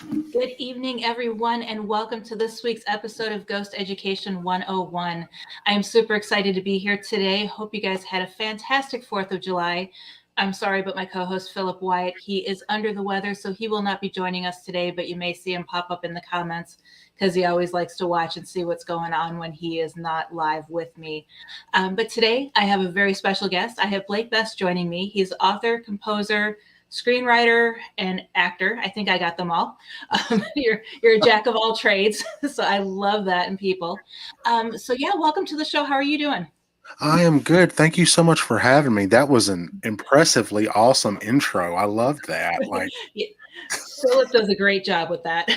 Good evening, everyone, and welcome to this week's episode of Ghost Education 101. I am super excited to be here today. Hope you guys had a fantastic 4th of July. I'm sorry, but my co host Philip Wyatt, he is under the weather, so he will not be joining us today, but you may see him pop up in the comments because he always likes to watch and see what's going on when he is not live with me. But today, I have a very special guest. I have Blake Best joining me. He's author, composer, screenwriter, and actor. I think I got them all. You're a jack of all trades, so I love that in people. So yeah, welcome to the show. How are you doing? I am good. Thank you so much for having me. That was an impressively awesome intro. I loved that. Yeah, Philip does a great job with that.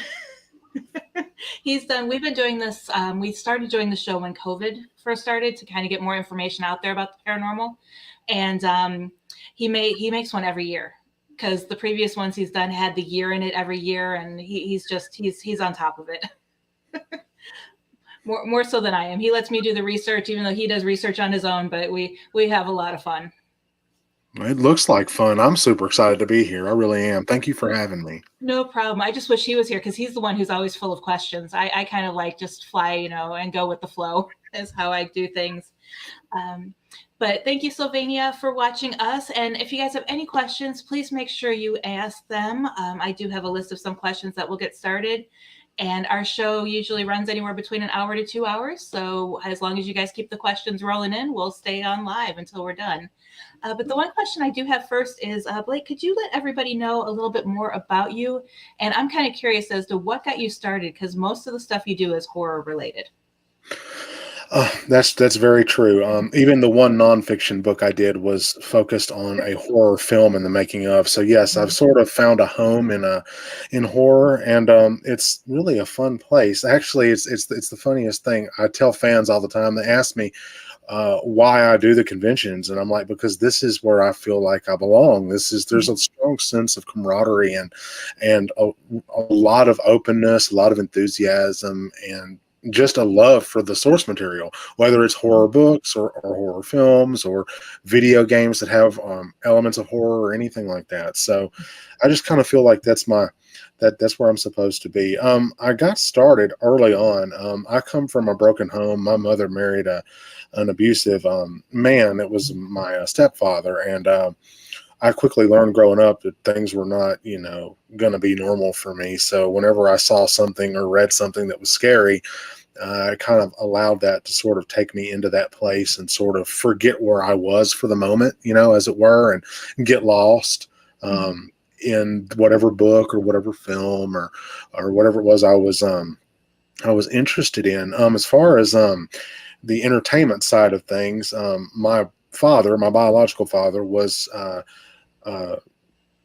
He's done. We've been doing this. We started doing the show when COVID first started to kind of get more information out there about the paranormal, and he makes one every year because the previous ones he's done had the year in it every year, and he's on top of it. More so than I am. He lets me do the research, even though he does research on his own. But we have a lot of fun. It looks like fun. I'm super excited to be here. I really am. Thank you for having me. No problem. I just wish he was here because he's the one who's always full of questions. I kind of like just fly, and go with the flow is how I do things. Um, but thank you, Sylvania, for watching us. And if you guys have any questions, please make sure you ask them. I do have a list of some questions that will get started. And our show usually runs anywhere between an hour to 2 hours. So as long as you guys keep the questions rolling in, we'll stay on live until we're done. But the one question I do have first is, Blake, could you let everybody know a little bit more about you? And I'm kind of curious as to what got you started, because most of the stuff you do is horror related. That's very true. Even the one nonfiction book I did was focused on a horror film and the making of. So yes, I've sort of found a home in horror, and it's really a fun place. Actually, it's the funniest thing. I tell fans all the time. They ask me why I do the conventions, and I'm like, because this is where I feel like I belong. There's a strong sense of camaraderie and a lot of openness, a lot of enthusiasm, and just a love for the source material, whether it's horror books or horror films or video games that have elements of horror or anything like that. So I just kind of feel like that's where I'm supposed to be. I got started early on. I come from a broken home. My mother married an abusive man. It was my stepfather, and I quickly learned growing up that things were not, going to be normal for me. So whenever I saw something or read something that was scary, I kind of allowed that to sort of take me into that place and sort of forget where I was for the moment, as it were, and get lost in whatever book or whatever film or whatever it was I was interested in. As far as the entertainment side of things, my father, my biological father, was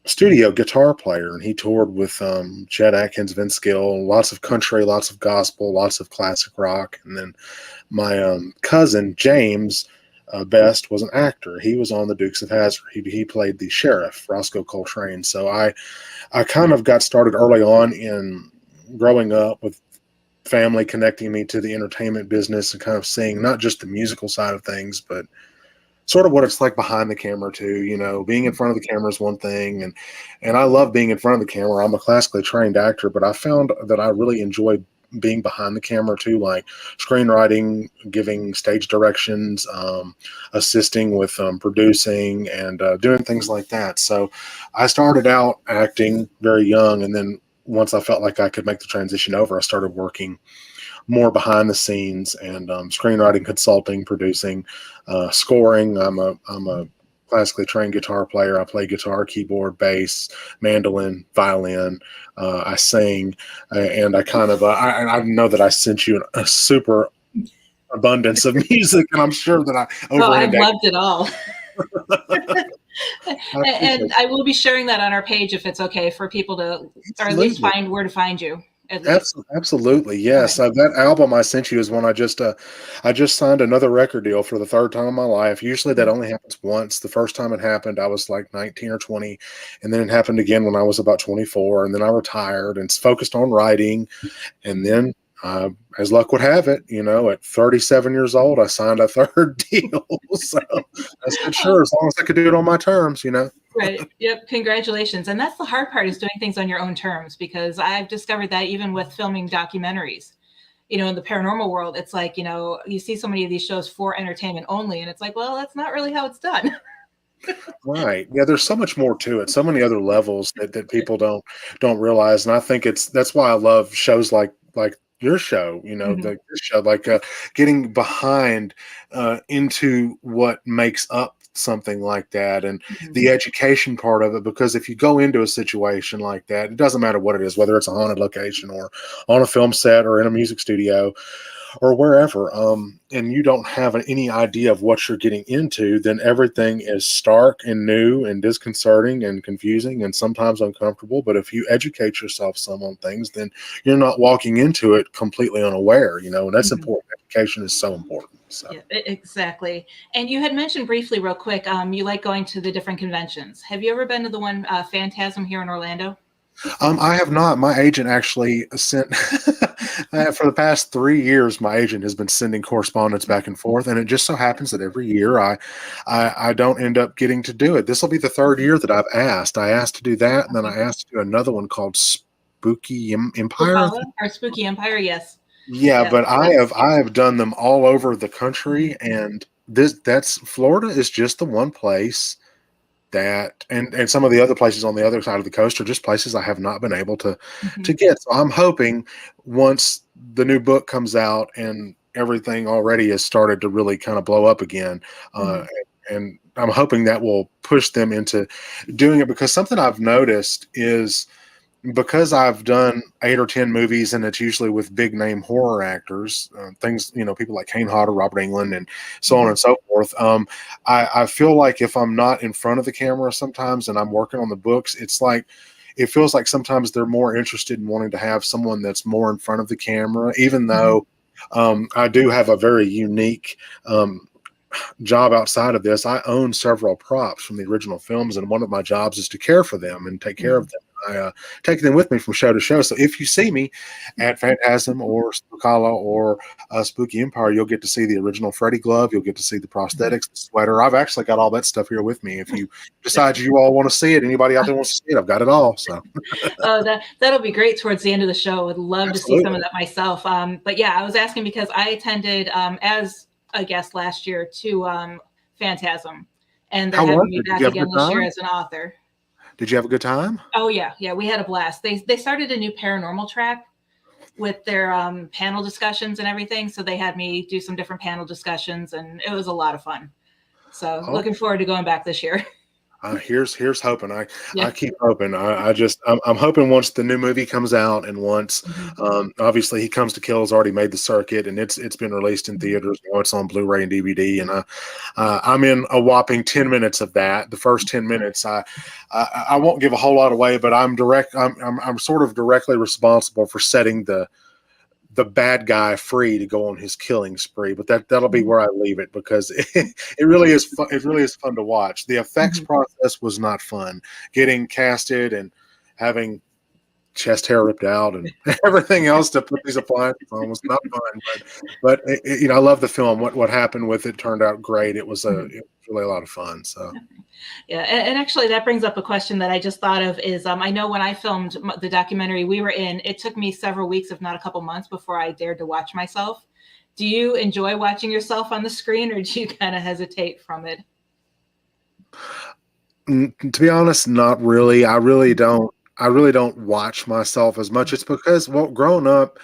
studio guitar player, and he toured with Chet Atkins, Vince Gill, lots of country, lots of gospel, lots of classic rock. And then my cousin James Best was an actor. He was on the Dukes of Hazzard. He played the sheriff, Roscoe Coltrane. So I kind of got started early on in growing up with family connecting me to the entertainment business and kind of seeing not just the musical side of things, but sort of what it's like behind the camera too. Being in front of the camera is one thing, and I love being in front of the camera. I'm a classically trained actor, but I found that I really enjoy being behind the camera too, like screenwriting, giving stage directions, assisting with producing, and doing things like that. So I started out acting very young, and then once I felt like I could make the transition over, I started working more behind the scenes and screenwriting, consulting, producing, scoring. I'm a classically trained guitar player. I play guitar, keyboard, bass, mandolin, violin. I sing, and I kind of I know that I sent you a super abundance of music, and I'm sure that I Oh, I've over-indexed. loved it all. I appreciate And I will be sharing that on our page if it's okay for people to, it. or at least Absolutely. find where to find you, at least. Absolutely, Okay. yes. That album I sent you is one I just signed another record deal for the third time in my life. Usually that only happens once. The first time it happened, I was like 19 or 20, and then it happened again when I was about 24, and then I retired and focused on writing, and then as luck would have it, at 37 years old, I signed a third deal. So I said, sure, as long as I could do it on my terms. Right. Yep. Congratulations. And that's the hard part, is doing things on your own terms, because I've discovered that even with filming documentaries, in the paranormal world, it's like, you see so many of these shows for entertainment only, and it's like, well, that's not really how it's done. Right. Yeah, there's so much more to it. So many other levels that people don't realize. And I think that's why I love shows like your show, Mhm. like this show, like getting behind into what makes up something like that, and Mhm. the education part of it. Because if you go into a situation like that, it doesn't matter what it is, whether it's a haunted location or on a film set or in a music studio or wherever, and you don't have any idea of what you're getting into, then everything is stark and new and disconcerting and confusing and sometimes uncomfortable. But if you educate yourself some on things, then you're not walking into it completely unaware, and that's Mhm. important. Education is so important. So. Yeah, exactly. And you had mentioned briefly, real quick, you like going to the different conventions. Have you ever been to the one, Phantasm, here in Orlando? I have not. My agent actually sent for the past 3 years. My agent has been sending correspondence back and forth, and it just so happens that every year I don't end up getting to do it. This will be the third year that I've asked. I asked to do that, and then I asked to do another one called Spooky Empire. I Spookala think. or Spooky Empire? Yes. Yeah, Yep. but I have done them all over the country, and that's Florida is just the one place that, and some of the other places on the other side of the coast are just places I have not been able to Mhm. get. So I'm hoping once the new book comes out and everything already has started to really kind of blow up again, uh, Mhm. and I'm hoping that will push them into doing it, because something I've noticed is, because I've done 8 or 10 movies, and it's usually with big name horror actors, things, people like Kane Hodder, Robert Englund, and so on Mhm. and so forth. I feel like if I'm not in front of the camera sometimes and I'm working on the books, it feels like sometimes they're more interested in wanting to have someone that's more in front of the camera, even Mhm. though I do have a very unique job outside of this. I own several props from the original films, and one of my jobs is to care for them and take care of Mhm. them. I take them with me from show to show. So if you see me at Phantasm or Spookala or Spooky Empire, you'll get to see the original Freddy glove. You'll get to see the Mhm. prosthetics, the sweater. I've actually got all that stuff here with me. If you decide you all want to see it, anybody out there wants to see it, I've got it all. So Oh, that'll be great towards the end of the show. Would love to see some absolutely. of that myself. But yeah, I was asking because I attended, as a guest last year to, Phantasm, and they're How having was me it? Did you back have a again good this year time? as an author. Did you have a good time? Oh yeah, yeah, we had a blast. They started a new paranormal track with their, panel discussions and everything. So they had me do some different panel discussions, and it was a lot of fun. So Oh, looking forward to going back this year. here's hoping. I Yeah. keep hoping. I'm hoping once the new movie comes out, and once Mhm. obviously He Comes to Kill has already made the circuit, and it's been released in Mhm. theaters. Now it's on Blu-ray and DVD, and I'm in a whopping 10 minutes of that. The first 10 minutes, I won't give a whole lot away, but I'm sort of directly responsible for setting the bad guy free to go on his killing spree. But that'll be Mhm. where I leave it, because it really is fun. It really is fun to watch. The effects Mhm. process was not fun. Getting casted and having chest hair ripped out and everything else to put these appliances on was not fun. But I love the film. What happened with it turned out great. Mhm. It was really a lot of fun. So. Yeah, and actually, that brings up a question that I just thought of. Is I know when I filmed the documentary we were in, it took me several weeks, if not a couple months, before I dared to watch myself. Do you enjoy watching yourself on the screen, or do you kind of hesitate from it? To be honest, not really. I really don't watch myself as much. It's because, well, growing up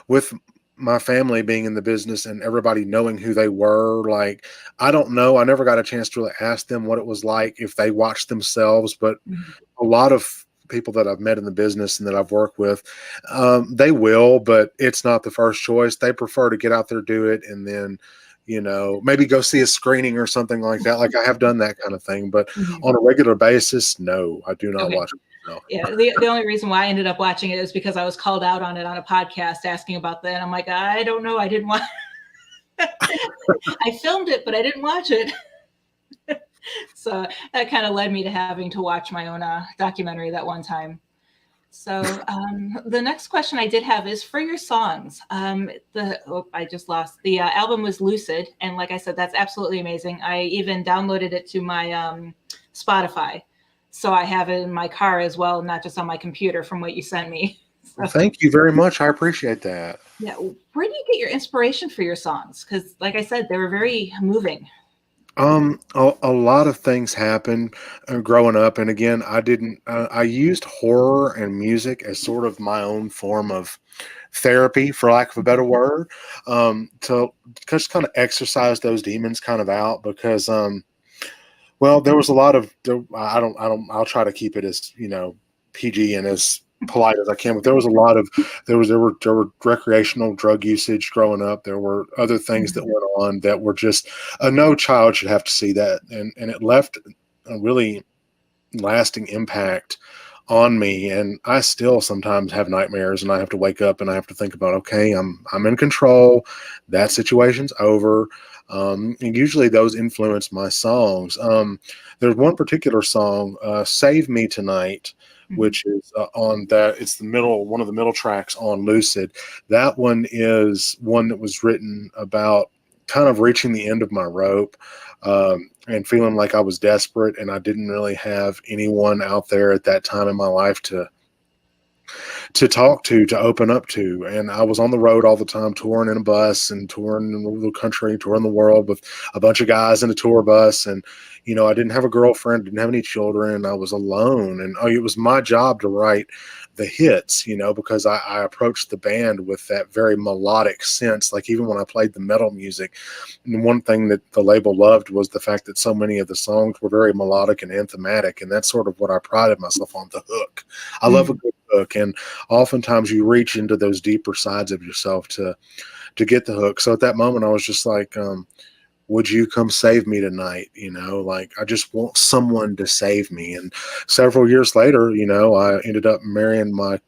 with my family being in the business and everybody knowing who they were, like, I don't know. I never got a chance to really ask them what it was like if they watched themselves. But Mhm. a lot of people that I've met in the business and that I've worked with, they will, but it's not the first choice. They prefer to get out there, do it, and then, maybe go see a screening or something like that. Like, I have done that kind of thing, but Mhm. on a regular basis, no, I do not Okay. watch it myself. Yeah, the only reason why I ended up watching it is because I was called out on it on a podcast asking about that. And I'm like, I don't know. I didn't want. I filmed it, but I didn't watch it. So that kind of led me to having to watch my own, documentary that one time. So the next question I did have is for your songs. I just lost the album was Lucid, and like I said, that's absolutely amazing. I even downloaded it to my Spotify, so I have it in my car as well, not just on my computer. From what you sent me. Well, thank you very much. I appreciate that. Yeah, where do you get your inspiration for your songs? Because, like I said, they were very moving. A lot of things happened growing up, and again, I didn't. I used horror and music as sort of my own form of therapy, for lack of a better word, to just kind of exercise those demons kind of out. Because, well, there was a lot of. I don't. I'll try to keep it as PG and as polite as I can, but there was a lot of there were recreational drug usage growing up. There were other things that went on that were just no child should have to see that, and it left a really lasting impact on me. And I still sometimes have nightmares, and I have to wake up and I have to think about, okay, I'm in control. That situation's over. And usually those influence my songs. There's one particular song, "Save Me Tonight," which is on that. It's one of the middle tracks on Lucid. That one is one that was written about kind of reaching the end of my rope, and feeling like I was desperate, and I didn't really have anyone out there at that time in my life to talk to open up to. And I was on the road all the time, touring in a bus and touring the country, touring the world with a bunch of guys in a tour bus. And, I didn't have a girlfriend, didn't have any children. I was alone. And it was my job to write the hits, because I approached the band with that very melodic sense. Like even when I played the metal music, and one thing that the label loved was the fact that so many of the songs were very melodic and anthematic. And that's sort of what I prided myself on, the hook. I love a good hook. And oftentimes you reach into those deeper sides of yourself to get the hook. So at that moment, I was just like, would you come save me tonight? Like I just want someone to save me. And several years later, I ended up marrying my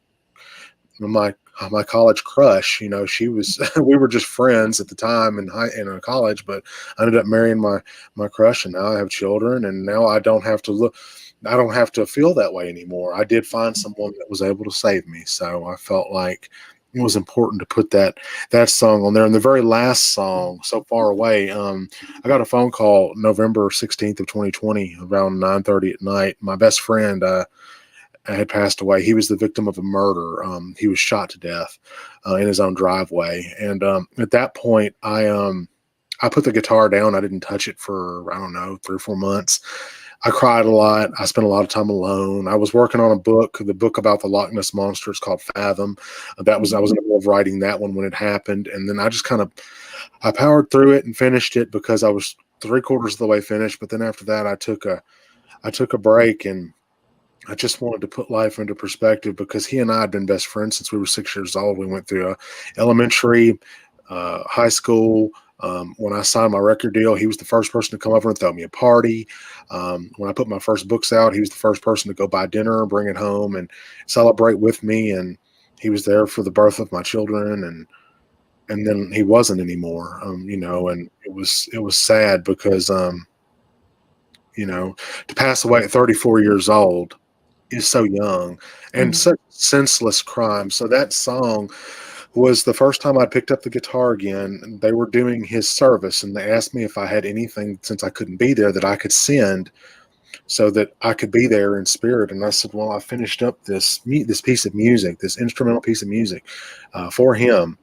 college crush. She was we were just friends at the time in college, but I ended up marrying my crush, and now I have children, and now I don't have to feel that way anymore. I did find someone that was able to save me, so I felt like it was important to put that song on there. And the very last song, "So Far Away," I got a phone call November 16th of 2020 around 9:30 at night. My best friend had passed away. He was the victim of a murder. He was shot to death in his own driveway. And at that point, I put the guitar down. I didn't touch it for, I don't know, 3 or 4 months. I cried a lot. I spent a lot of time alone. I was working on the book about the Loch Ness Monster. It's called Fathom. I was in the middle of writing that one when it happened. And then I just I powered through it and finished it because I was 3/4 of the way finished. But then after that, I took a break, and I just wanted to put life into perspective because he and I had been best friends since we were 6 years old. We went through elementary, high school. When I signed my record deal, he was the first person to come over and throw me a party. When I put my first books out, he was the first person to go buy dinner and bring it home and celebrate with me. And he was there for the birth of my children. And then he wasn't anymore, and it was sad because, to pass away at 34 years old is so young and such senseless crime. So that song was the first time I picked up the guitar again. They were doing his service, and they asked me if I had anything, since I couldn't be there, that I could send so that I could be there in spirit. And I said, well, I finished up this piece of music, this instrumental piece of music for him,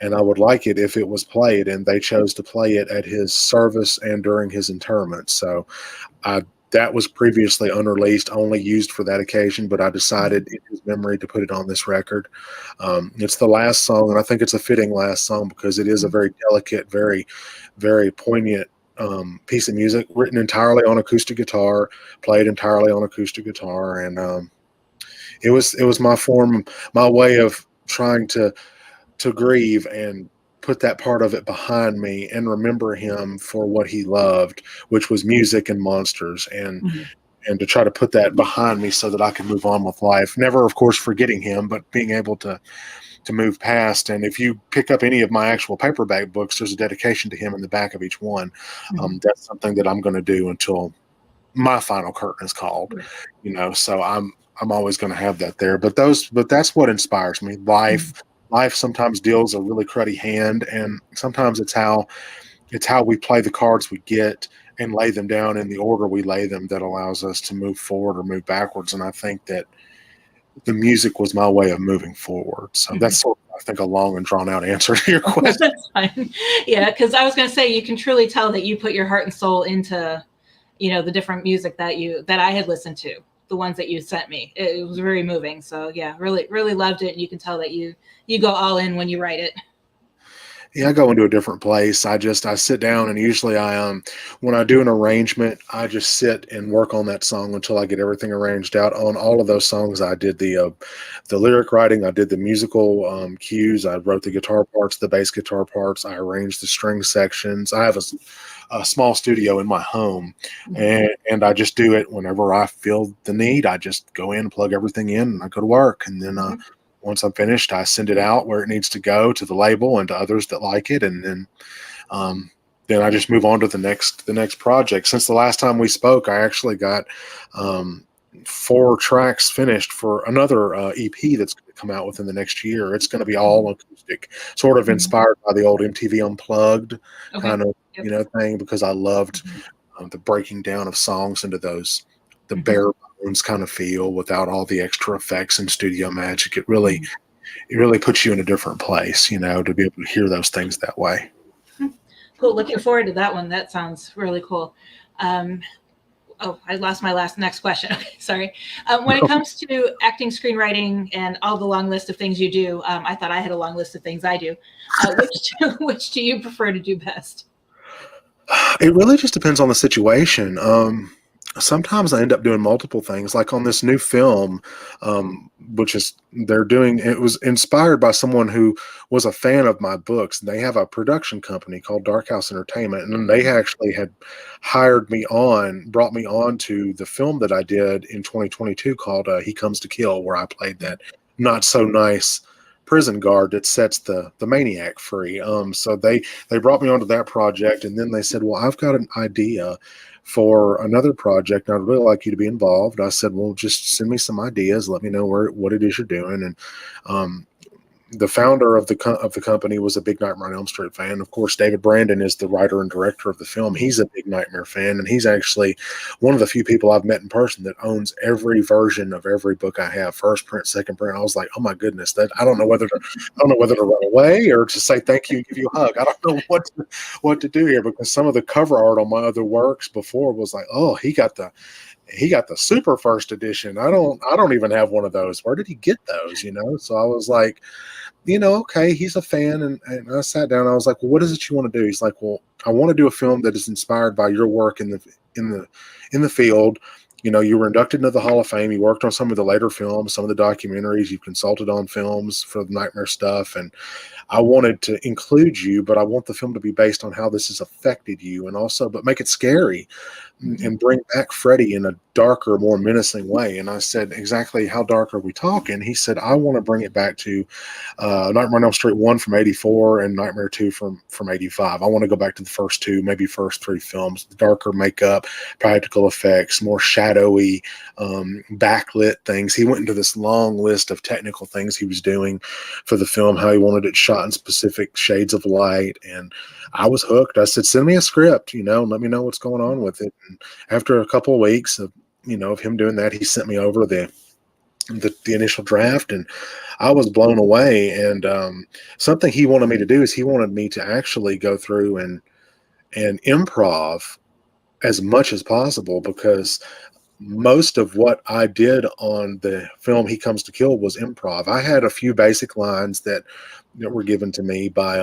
and I would like it if it was played. And they chose to play it at his service and during his interment. So that was previously unreleased, only used for that occasion, but I decided in his memory to put it on this record. It's the last song, and I think it's a fitting last song because it is a very delicate, very, very poignant piece of music, written entirely on acoustic guitar, played entirely on acoustic guitar. And it was my way of trying to grieve and put that part of it behind me and remember him for what he loved, which was music and monsters, and to try to put that behind me so that I could move on with life. Never, of course, forgetting him, but being able to move past. And if you pick up any of my actual paperback books, there's a dedication to him in the back of each one. That's something that I'm going to do until my final curtain is called. So I'm always going to have that there. But that's what inspires me. Life sometimes deals a really cruddy hand, and sometimes it's how we play the cards we get and lay them down in the order we lay them that allows us to move forward or move backwards. And I think that the music was my way of moving forward. So Mhm. that's sort of, I think, a long and drawn out answer to your question. That's fine. Yeah, because I was going to say you can truly tell that you put your heart and soul into, the different music that I had listened to, the ones that you sent me. It was very moving. So yeah, really, really loved it. And you can tell that you go all in when you write it. Yeah, I go into a different place. I sit down, and usually when I do an arrangement, I just sit and work on that song until I get everything arranged out. On all of those songs, I did the lyric writing, I did the musical cues, I wrote the guitar parts, the bass guitar parts, I arranged the string sections. I have a small studio in my home, and I just do it whenever I feel the need. I just go in, plug everything in, and I go to work, and then once I'm finished, I send it out where it needs to go to the label and to others that like it, and then I just move on to the next project. Since the last time we spoke, I actually got 4 tracks finished for another EP that's going to come out within the next year. It's going to be all acoustic, sort of inspired by the old MTV Unplugged kind of thing, because I loved the breaking down of songs into the bare bones kind of feel without all the extra effects and studio magic. It really puts you in a different place, to be able to hear those things that way. Cool. Looking forward to that one. That sounds really cool. I lost my next question. Okay, sorry. When it comes to acting, screenwriting, and all the long list of things you do, I thought I had a long list of things I do. Which do you prefer to do best? It really just depends on the situation. Sometimes I end up doing multiple things, like on this new film, which is it was inspired by someone who was a fan of my books. They have a production company called Dark House Entertainment, and they actually had brought me on to the film that I did in 2022 called He Comes to Kill, where I played that not so nice prison guard that sets the maniac free. So they brought me onto that project, and then they said, well, I've got an idea for another project, and I'd really like you to be involved. I said, well, just send me some ideas, let me know what it is you're doing. And the founder of the company was a big Nightmare on Elm Street fan. Of course, David Brandon is the writer and director of the film. He's a big Nightmare fan, and he's actually one of the few people I've met in person that owns every version of every book I have, first print, second print. I was like, oh my goodness, that I don't know whether to run away or to say thank you and give you a hug. I don't know what to do here, because some of the cover art on my other works before was like, oh, he got the super first edition. I don't even have one of those. Where did he get those? So I was like, okay, he's a fan. And I sat down, I was like, well, what is it you want to do? He's like, well, I want to do a film that is inspired by your work in the field. You were inducted into the Hall of Fame. You worked on some of the later films, some of the documentaries. You've consulted on films for the Nightmare stuff. And I wanted to include you, but I want the film to be based on how this has affected you, and also, but make it scary and bring back Freddy in a darker, more menacing way. And I said, exactly how dark are we talking? He said, I want to bring it back to Nightmare on Elm Street 1 from 1984 and Nightmare 2 from 1985. I want to go back to the first 2, maybe first 3 films, the darker makeup, practical effects, more shadowy, backlit things. He went into this long list of technical things he was doing for the film, how he wanted it shot in specific shades of light. And I was hooked. I said, send me a script, let me know what's going on with it. And after a couple of weeks of him doing that, he sent me over the initial draft, and I was blown away. And something he wanted me to do is he wanted me to actually go through and improv as much as possible, because most of what I did on the film He Comes to Kill was improv. I had a few basic lines that were given to me by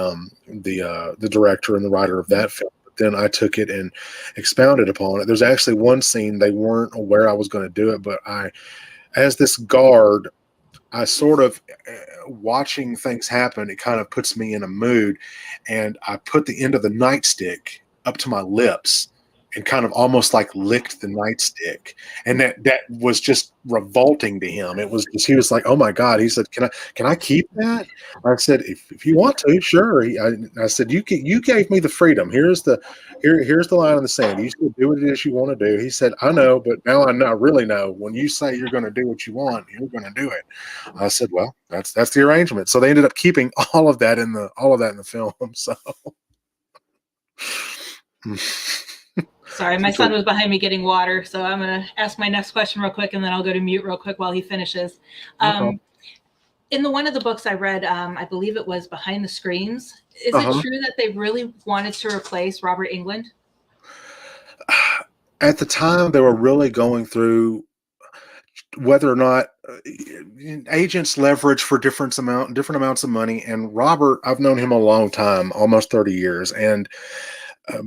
the director and the writer of that film. But then I took it and expounded upon it. There's actually one scene they weren't aware I was going to do it, but as this guard, I sort of watching things happen. It kind of puts me in a mood, and I put the end of the nightstick up to my lips and kind of almost like licked the nightstick. And that was just revolting to him. It was just, he was like, oh my God. He said, can I keep that? I said, if you want to, sure. I said, you gave me the freedom. Here's the line in the sand. You should do what it is you want to do. He said, I know, but now I really know when you say you're going to do what you want, you're going to do it. I said, well, that's the arrangement. So they ended up keeping all of that in the film. So Sorry, my son was behind me getting water, so I'm going to ask my next question real quick, and then I'll go to mute real quick while he finishes. In one of the books I read, I believe it was Behind the Screens. Is it true that they really wanted to replace Robert Englund? At the time, they were really going through whether or not agents leverage for different amounts of money. And Robert, I've known him a long time, almost 30 years, and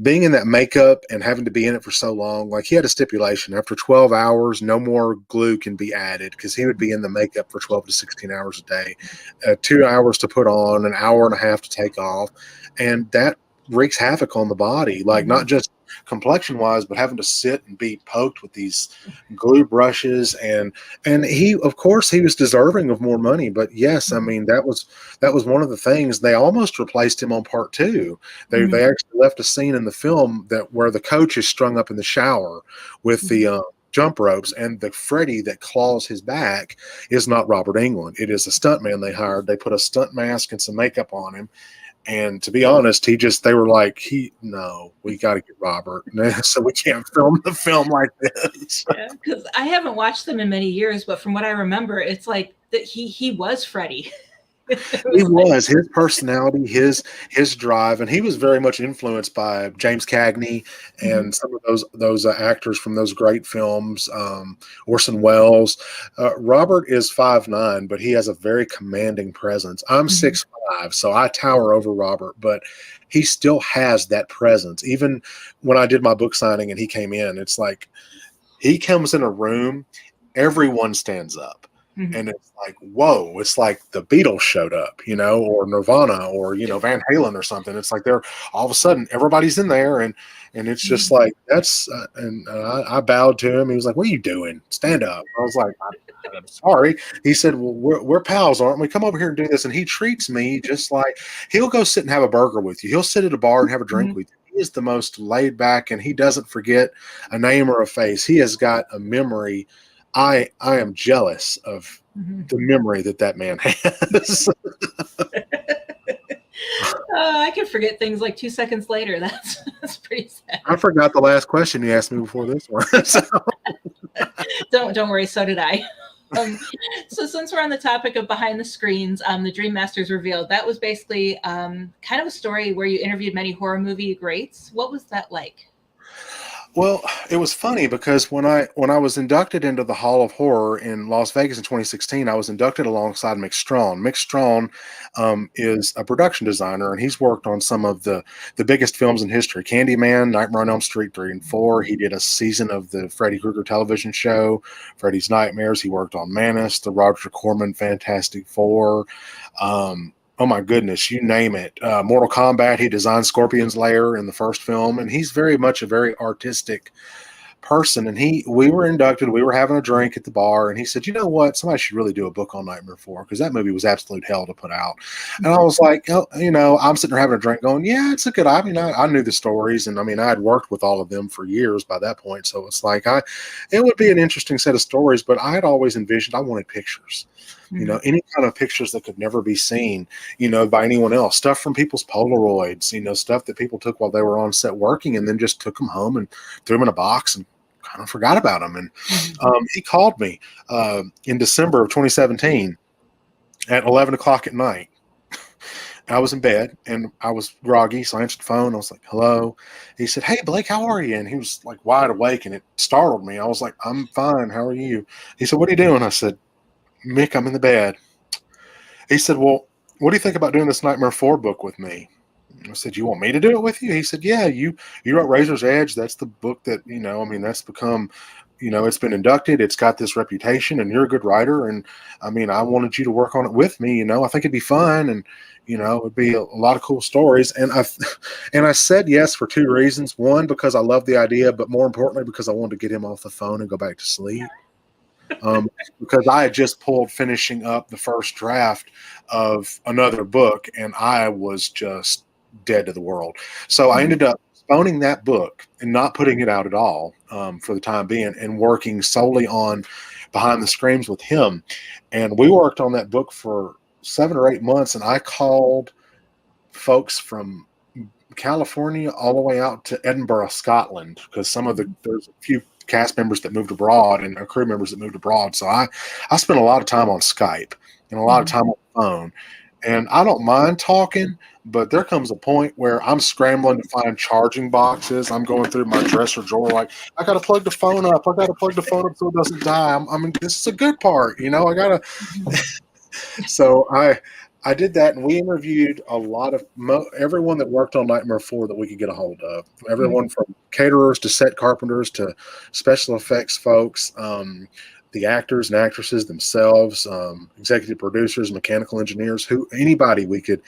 being in that makeup and having to be in it for so long, like he had a stipulation after 12 hours, no more glue can be added, because he would be in the makeup for 12 to 16 hours a day, 2 hours to put on, an hour and a half to take off. And that wreaks havoc on the body, like not just complexion wise, but having to sit and be poked with these glue brushes. And he, of course, he was deserving of more money, but yes, I mean, that was one of the things. They almost replaced him on part 2. They actually left a scene in the film where the coach is strung up in the shower with the jump ropes, and the Freddy that claws his back is not Robert Englund. It is a stuntman they hired. They put a stunt mask and some makeup on him. And to be honest, they were like, no, we got to get Robert. So we can't film the film like this. Yeah, because I haven't watched them in many years, but from what I remember, it's like that he was Freddy. He was, his personality, his drive, and he was very much influenced by James Cagney and some of those actors from those great films, Orson Welles. Robert is 5'9", but he has a very commanding presence. I'm 6'5", so I tower over Robert, but he still has that presence. Even when I did my book signing and he came in, it's like he comes in a room, everyone stands up. And it's like, whoa, it's like the Beatles showed up, or Nirvana or, Van Halen or something. It's like they're all of a sudden everybody's in there. And it's just like, that's, I bowed to him. He was like, what are you doing? Stand up. I was like, I'm sorry. He said, well, we're pals, aren't we? Come over here and do this. And he treats me just like, he'll go sit and have a burger with you. He'll sit at a bar and have a drink with you. He is the most laid back, and he doesn't forget a name or a face. He has got a memory. I am jealous of the memory that man has. I can forget things like 2 seconds later. That's pretty sad. I forgot the last question you asked me before this one. So. Don't worry. So did I. So since we're on the topic of behind the screens, the Dream Masters Revealed, that was basically kind of a story where you interviewed many horror movie greats. What was that like? Well, it was funny because when I was inducted into the Hall of Horror in Las Vegas in 2016, I was inducted alongside Mick Strawn. Mick Strawn is a production designer, and he's worked on some of the biggest films in history: Candyman, Nightmare on Elm Street 3 and 4. He did a season of the Freddy Krueger television show, Freddy's Nightmares. He worked on Manus, the Roger Corman Fantastic Four. Oh my goodness, you name it. Mortal Kombat, he designed Scorpion's Lair in the first film, and he's very much a very artistic person. And we were inducted, we were having a drink at the bar, and he said, you know what, somebody should really do a book on Nightmare 4, because that movie was absolute hell to put out. And I was like, oh, I'm sitting there having a drink going, yeah, it's a good, I knew the stories, and I had worked with all of them for years by that point. So it's like, it would be an interesting set of stories, but I had always envisioned, I wanted pictures. Any kind of pictures that could never be seen, by anyone else, stuff from people's Polaroids, stuff that people took while they were on set working, and then just took them home and threw them in a box and kind of forgot about them. And he called me in December of 2017 at 11 o'clock at night. I was in bed and I was groggy, so I answered the phone. I was like, hello. He said, hey, Blake, how are you? And he was like wide awake, and it startled me. I was like, I'm fine. How are you? He said, what are you doing? I said, Mick, I'm in the bed. He said, well, what do you think about doing this Nightmare 4 book with me? I said, you want me to do it with you? He said, yeah, you wrote Razor's Edge. That's the book that, that's become, it's been inducted. It's got this reputation, and you're a good writer. And I mean, I wanted you to work on it with me. I think it'd be fun, and it'd be a lot of cool stories. And I said yes for two reasons. One, because I love the idea, but more importantly, because I wanted to get him off the phone and go back to sleep. Because I had just finishing up the first draft of another book, and I was just dead to the world. So I ended up owning that book and not putting it out at all for the time being, and working solely on Behind the Screams with him. And we worked on that book for 7 or 8 months, and I called folks from California all the way out to Edinburgh, Scotland, because there's a few cast members that moved abroad and crew members that moved abroad. So I spent a lot of time on Skype and a lot of time on the phone. And I don't mind talking, but there comes a point where I'm scrambling to find charging boxes. I'm going through my dresser drawer like, I got to plug the phone up. I got to plug the phone up so it doesn't die. I mean, this is a good part, I got to. So I did that, and we interviewed a lot of everyone that worked on Nightmare 4 that we could get a hold of. Everyone from caterers to set carpenters to special effects folks, the actors and actresses themselves, executive producers, mechanical engineers, anybody we could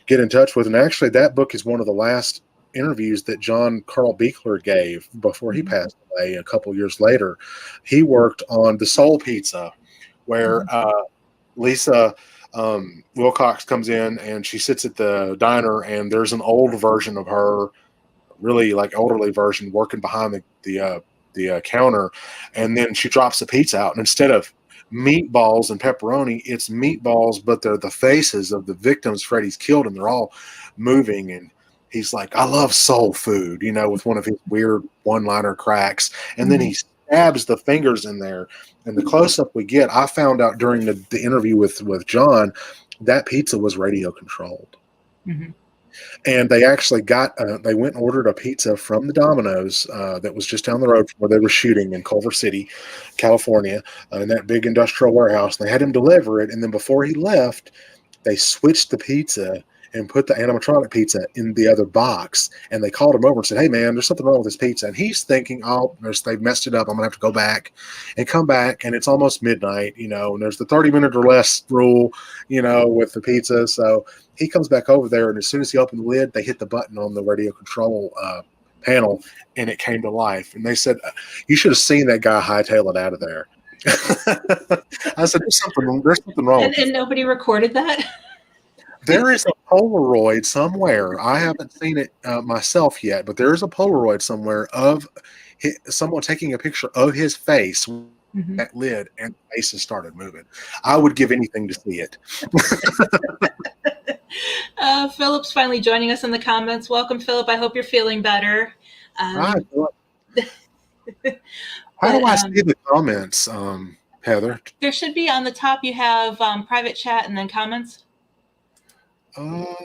get in touch with. And actually, that book is one of the last interviews that John Carl Buechler gave before he passed away a couple years later. He worked on the Soul Pizza, where Lisa Wilcox comes in and she sits at the diner, and there's an old version of her, really like elderly version, working behind the counter, and then she drops the pizza out, and instead of meatballs and pepperoni, it's meatballs, but they're the faces of the victims Freddy's killed, and they're all moving. And he's like, I love soul food, with one of his weird one-liner cracks, and then he stabs the fingers in there. And the close-up we get, I found out during the interview with John, that pizza was radio controlled. And they actually they went and ordered a pizza from the Domino's that was just down the road from where they were shooting in Culver City, California, in that big industrial warehouse. They had him deliver it, and then before he left, they switched the pizza and put the animatronic pizza in the other box. And they called him over and said, hey, man, there's something wrong with this pizza. And he's thinking, they've messed it up. I'm going to have to go back and come back. And it's almost midnight, and there's the 30-minute or less rule, with the pizza. So he comes back over there, and as soon as he opened the lid, they hit the button on the radio control panel, and it came to life. And they said, you should have seen that guy hightail it out of there. I said, there's something wrong. And nobody recorded that? There is a Polaroid somewhere. I haven't seen it myself yet, but there is a Polaroid somewhere of someone taking a picture of his face, that lid, and the face has started moving. I would give anything to see it. Philip's finally joining us in the comments. Welcome, Philip. I hope you're feeling better. Hi, Philip. How do I see the comments, Heather? There should be on the top. You have private chat and then comments.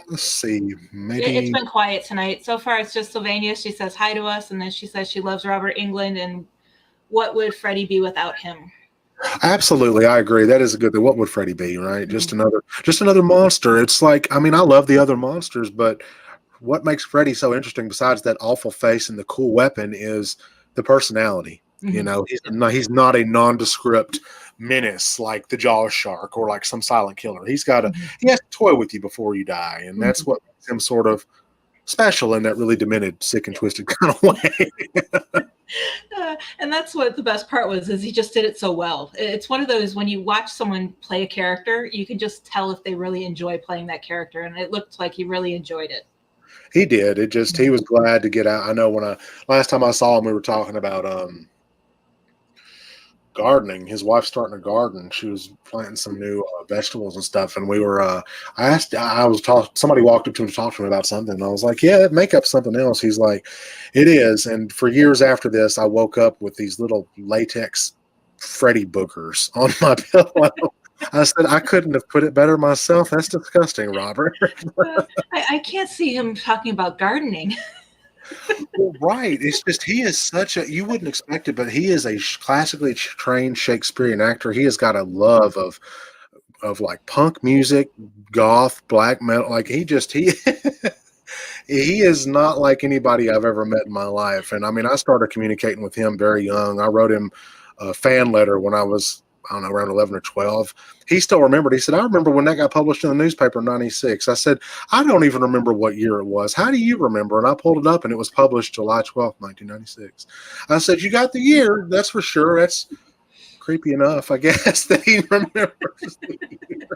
Let's see. Maybe it's been quiet tonight. So far, it's just Sylvania. She says hi to us, and then she says she loves Robert Englund, and what would Freddy be without him? Absolutely, I agree. That is a good thing. What would Freddy be, right? Just another monster. It's like, I mean, I love the other monsters, but what makes Freddy so interesting, besides that awful face and the cool weapon, is the personality. He's not a nondescript menace like the Jaws shark or like some silent killer. He has to toy with you before you die, and that's what makes him sort of special in that really demented, sick and twisted kind of way. And that's what the best part was, is he just did it so well. It's one of those, when you watch someone play a character, you can just tell if they really enjoy playing that character, and it looked like he really enjoyed it. He did. He was glad to get out. I know when last time I saw him, we were talking about gardening. His wife's starting a garden. She was planting some new vegetables and stuff, and we were somebody walked up to him to talk to him about something, and I was like, yeah, that makeup's something else. He's like, it is. And for years after this, I woke up with these little latex Freddy boogers on my pillow. I said, I couldn't have put it better myself. That's disgusting, Robert. I can't see him talking about gardening. Well, right. It's just, he is you wouldn't expect it, but he is a classically trained Shakespearean actor. He has got a love of like punk music, goth, black metal. Like he he is not like anybody I've ever met in my life. And I mean, I started communicating with him very young. I wrote him a fan letter when I was, I don't know, around 11 or 12. He still remembered. He said, I remember when that got published in the newspaper in 96. I said, I don't even remember what year it was. How do you remember? And I pulled it up and it was published July 12th, 1996. I said, you got the year. That's for sure. That's creepy enough, I guess, that he remembers the year.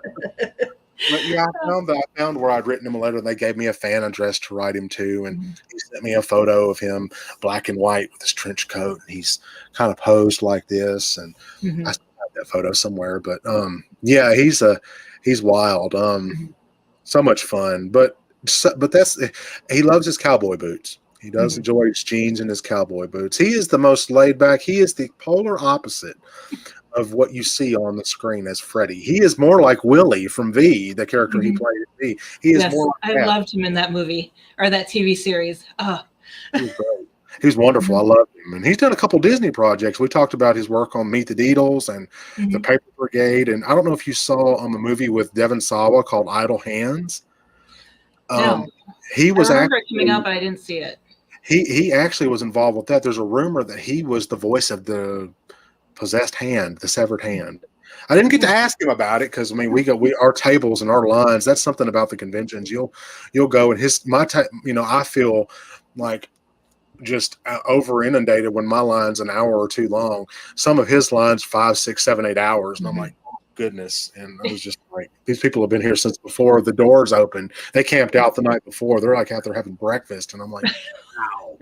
But yeah, I found where I'd written him a letter and they gave me a fan address to write him to. And he sent me a photo of him black and white with his trench coat. And he's kind of posed like this. And I still have that photo somewhere. But yeah, he's wild. So much fun. But he loves his cowboy boots. He does enjoy his jeans and his cowboy boots. He is the most laid back. He is the polar opposite of what you see on the screen as Freddy. He is more like Willie from V, the character he played in V. He is more like I loved him in that movie or that TV series. Oh. He was great. He's wonderful. I love him. And he's done a couple Disney projects. We talked about his work on Meet the Deedles and The Paper Brigade. And I don't know if you saw a movie with Devon Sawa called Idle Hands. No. He was I remember it coming out, but I didn't see it. He actually was involved with that. There's a rumor that he was the voice of the possessed hand, the severed hand. I didn't get to ask him about it because I mean our tables and our lines. That's something about the conventions. You'll go and I feel like just over inundated when my line's an hour or two long. Some of his lines 5, 6, 7, 8 hours, and I'm like, oh, goodness. And I was just like, these people have been here since before the doors opened. They camped out the night before. They're like out there having breakfast, and I'm like, wow.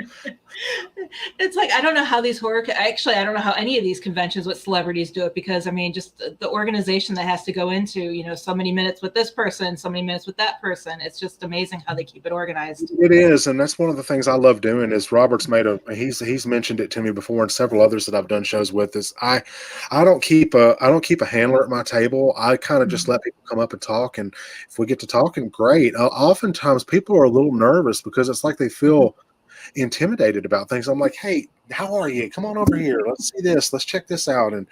It's like I don't know how these actually I don't know how any of these conventions with celebrities do it, because I mean just the organization that has to go into so many minutes with this person, so many minutes with that person. It's just amazing how they keep it organized. It is, and that's one of the things I love doing. Is Robert's he's mentioned it to me before, and several others that I've done shows with. Is I don't keep a handler at my table. I kind of just let people come up and talk, and if we get to talking, great. Oftentimes people are a little nervous because it's like they feel intimidated about things. I'm like, hey, how are you? Come on over here. Let's see this. Let's check this out. And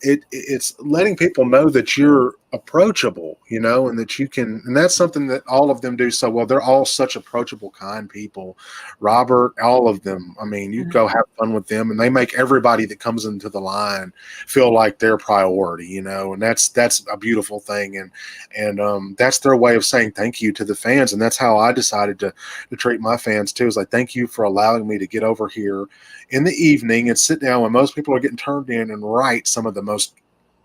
it's letting people know that you're approachable, and that you can, and that's something that all of them do so well. They're all such approachable, kind people. Robert, all of them. I mean, you go have fun with them, and they make everybody that comes into the line feel like their priority, and that's a beautiful thing. And that's their way of saying thank you to the fans. And that's how I decided to treat my fans too, is like, thank you for allowing me to get over here in the evening and sit down when most people are getting turned in and write some of the most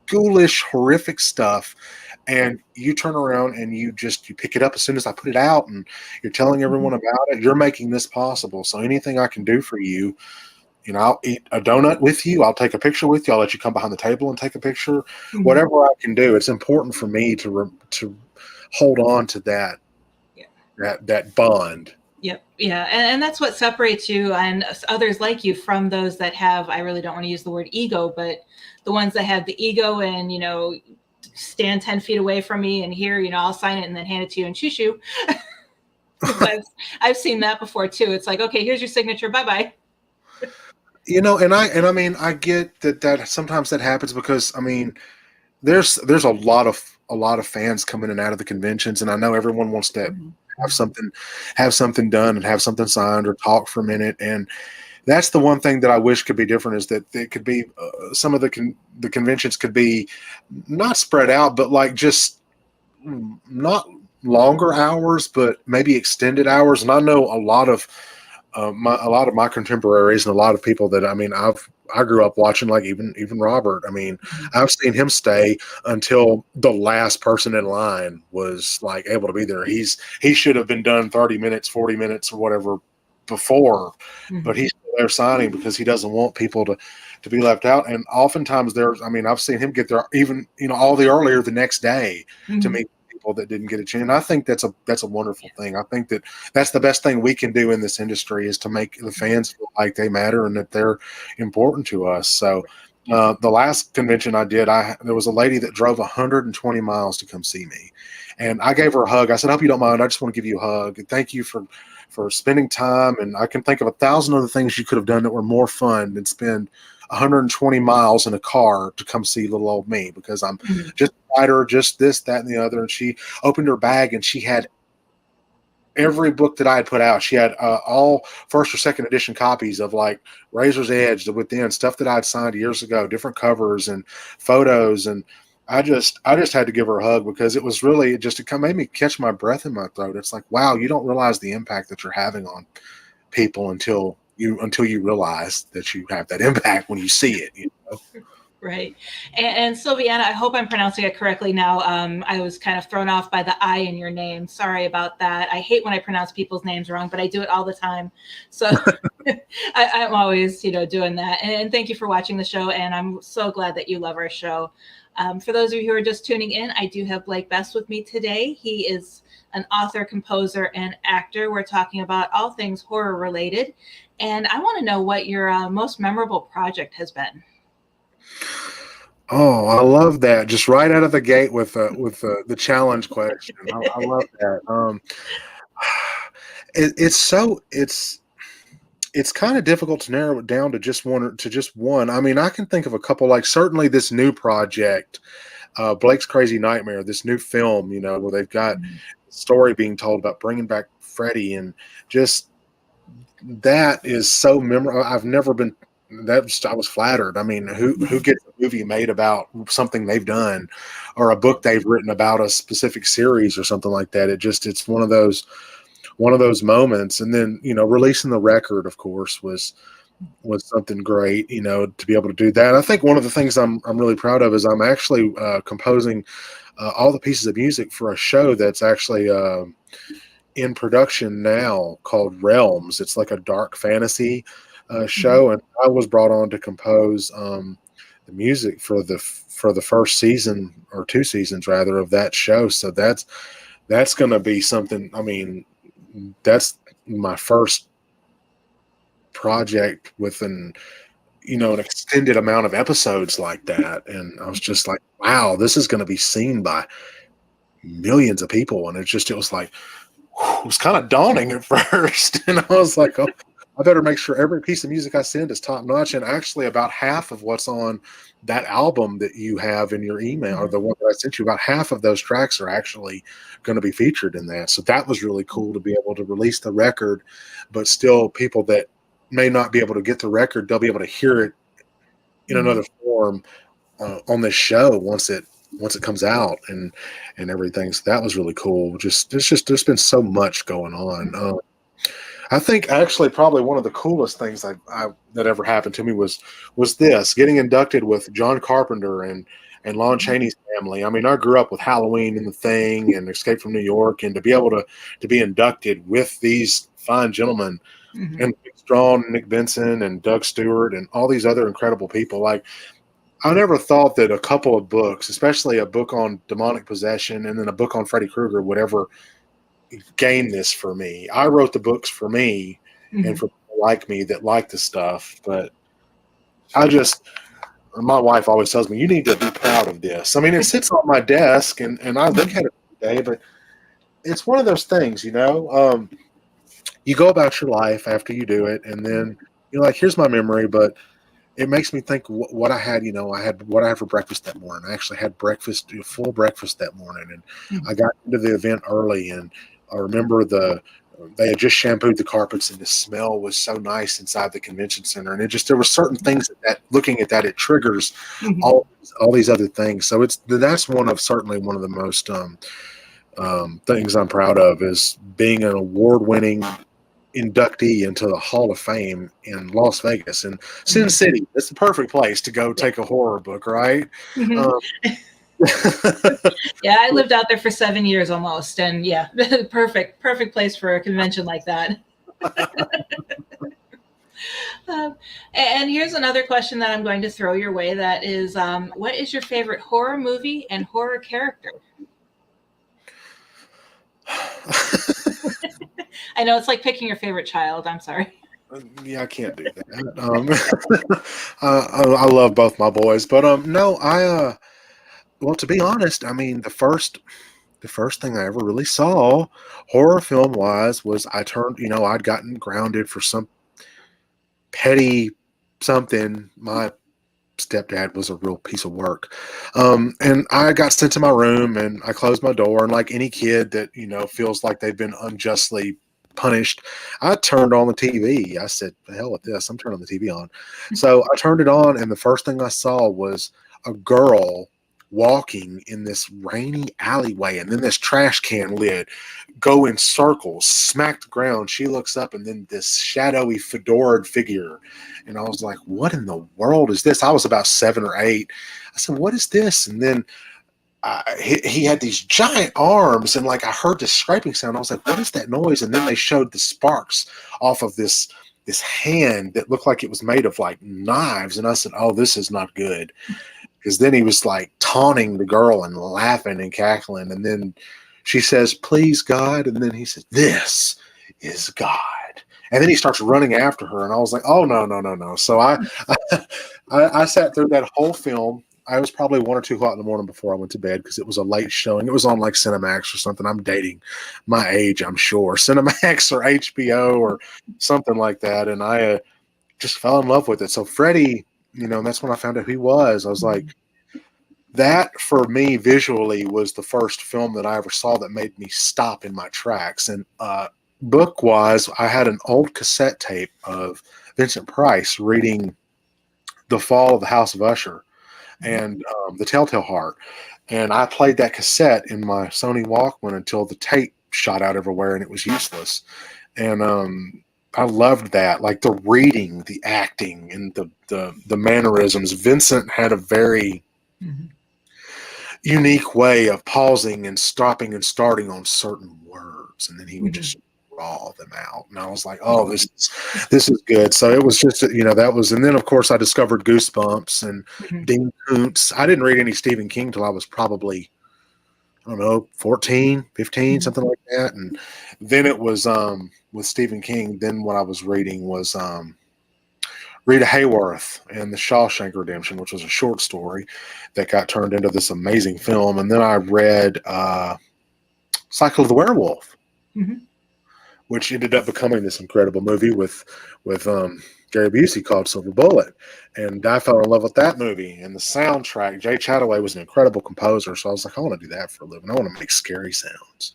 ghoulish, horrific stuff. And you turn around and you pick it up as soon as I put it out, and you're telling everyone about it. You're making this possible. So anything I can do for you, I'll eat a donut with you. I'll take a picture with you. I'll let you come behind the table and take a picture. Whatever I can do. It's important for me to hold on to that bond. Yep. Yeah. And that's what separates you and others like you from those that have, I really don't want to use the word ego, but the ones that have the ego and, stand 10 feet away from me and here, I'll sign it and then hand it to you and shoo. I've seen that before too. It's like, okay, here's your signature. Bye-bye. And I get that sometimes that happens because there's a lot of fans come in and out of the conventions, and I know everyone wants to have something done and have something signed or talk for a minute. And that's the one thing that I wish could be different, is that it could be some of the conventions could be not spread out, but like just not longer hours, but maybe extended hours. And I know a lot of my contemporaries and a lot of people that I grew up watching, like even Robert. I've seen him stay until the last person in line was like able to be there. He should have been done 30 minutes, 40 minutes or whatever before, but he's still there signing because he doesn't want people to be left out. And oftentimes I've seen him get there even, all the earlier the next day to meet people that didn't get a chance. And I think that's a wonderful thing. I think that's the best thing we can do in this industry, is to make the fans feel like they matter and that they're important to us. So the last convention I did, there was a lady that drove 120 miles to come see me, and I gave her a hug. I said, I hope you don't mind. I just want to give you a hug. And thank you for spending time. And I can think of 1,000 other things you could have done that were more fun than spend 120 miles in a car to come see little old me, because I'm just a fighter, just this, that, and the other. And she opened her bag and she had every book that I had put out. She had all first or second edition copies of like Razor's Edge, The Within, stuff that I'd signed years ago, different covers and photos. And I just had to give her a hug because it was really just, it made me catch my breath in my throat. It's like, wow, you don't realize the impact that you're having on people until you realize that you have that impact when you see it, you know? Right. And Sylviana, I hope I'm pronouncing it correctly now. I was kind of thrown off by the I in your name. Sorry about that. I hate when I pronounce people's names wrong, but I do it all the time. So I'm always, doing that. And thank you for watching the show. And I'm so glad that you love our show. For those of you who are just tuning in, I do have Blake Best with me today. He is an author, composer, and actor. We're talking about all things horror related. And I want to know what your most memorable project has been. Oh, I love that! Just right out of the gate with the challenge question. I love that. It's kind of difficult to narrow it down to just one. I mean, I can think of a couple. Like certainly this new project, Blake's Crazy Nightmare, this new film. Where they've got a story being told about bringing back Freddy, and just that is so memorable. I've never been. I was flattered. I mean, who gets a movie made about something they've done, or a book they've written about a specific series or something like that? It's one of those moments. And then releasing the record, of course, was something great. To be able to do that. I think one of the things I'm really proud of is I'm actually composing all the pieces of music for a show that's actually in production now called Realms. It's like a dark fantasy show, and I was brought on to compose the music for the first season, or 2 seasons rather, of that show. So that's going to be something. I mean, that's my first project with an extended amount of episodes like that, and I was just like, wow, this is going to be seen by millions of people. And it was like, it was kind of daunting at first, and I was like, oh, I better make sure every piece of music I send is top notch. And actually, about half of what's on that album that you have in your email, or the one that I sent you, about half of those tracks are actually going to be featured in that. So that was really cool to be able to release the record, but still people that may not be able to get the record, they'll be able to hear it in another form on this show once it comes out and everything. So that was really cool. There's been so much going on. I think actually probably one of the coolest things that ever happened to me was this, getting inducted with John Carpenter and Lon Chaney's family. I mean, I grew up with Halloween and The Thing and Escape from New York, and to be able to be inducted with these fine gentlemen, and Nick Strawn, Nick Benson, and Doug Stewart, and all these other incredible people. Like, I never thought that a couple of books, especially a book on demonic possession and then a book on Freddy Krueger, would ever gain this for me. I wrote the books for me and for people like me that like the stuff, but my wife always tells me, you need to be proud of this. I mean, it sits on my desk and I look at it every day, but it's one of those things, you go about your life after you do it, and then you're like, here's my memory, but it makes me think what I had, I had what I had for breakfast that morning. I actually had full breakfast that morning, and I got into the event early, and I remember they had just shampooed the carpets, and the smell was so nice inside the convention center. And there were certain things that looking at that, it triggers all these other things. So that's certainly one of the most things I'm proud of, is being an award-winning inductee into the Hall of Fame in Las Vegas and Sin City. It's the perfect place to go take a horror book, right? Yeah, I lived out there for 7 years almost, and yeah, perfect place for a convention like that. And here's another question that I'm going to throw your way. That is, what is your favorite horror movie and horror character? I know it's like picking your favorite child. I'm sorry. Yeah, I can't do that. I love both my boys, but no, well, to be honest, I mean, the first thing I ever really saw horror film wise was I'd gotten grounded for some petty something. My stepdad was a real piece of work. And I got sent to my room and I closed my door. And like any kid that, feels like they've been unjustly punished, I turned on the TV. I said, the hell with this. I'm turning the TV on. So I turned it on. And the first thing I saw was a girl walking in this rainy alleyway, and then this trash can lid go in circles, smack the ground. She looks up, and then this shadowy fedored figure. And I was like, what in the world is this? I was about 7 or 8. I said, what is this? And then he had these giant arms, and like I heard this scraping sound. I was like, what is that noise? And then they showed the sparks off of this hand that looked like it was made of like knives. And I said, oh, this is not good. Because then he was like taunting the girl and laughing and cackling. And then she says, please, God. And then he says, this is God. And then he starts running after her. And I was like, oh, no. So I sat through that whole film. I was probably 1 or 2 o'clock in the morning before I went to bed because it was a late showing. It was on like Cinemax or something. I'm dating my age, I'm sure. Cinemax or HBO or something like that. And I just fell in love with it. So Freddie, that's when I found out who he was. I was like, that for me visually was the first film that I ever saw that made me stop in my tracks. And book wise, I had an old cassette tape of Vincent Price reading The Fall of the House of Usher and The Telltale Heart. And I played that cassette in my Sony Walkman until the tape shot out everywhere and it was useless. And I loved that, like the reading, the acting, and the mannerisms. Vincent had a very unique way of pausing and stopping and starting on certain words, and then he would just draw them out. And I was like, oh, this is good. So it was just, that was, and then of course I discovered Goosebumps and Dean Koontz. I didn't read any Stephen King till I was probably, I don't know, 14, 15, something like that. And then it was with Stephen King, then what I was reading was Rita Hayworth and The Shawshank Redemption, which was a short story that got turned into this amazing film. And then I read Cycle of the Werewolf, which ended up becoming this incredible movie with Gary Busey called Silver Bullet. And I fell in love with that movie. And the soundtrack, Jay Chataway was an incredible composer. So I was like, I want to do that for a living. I want to make scary sounds,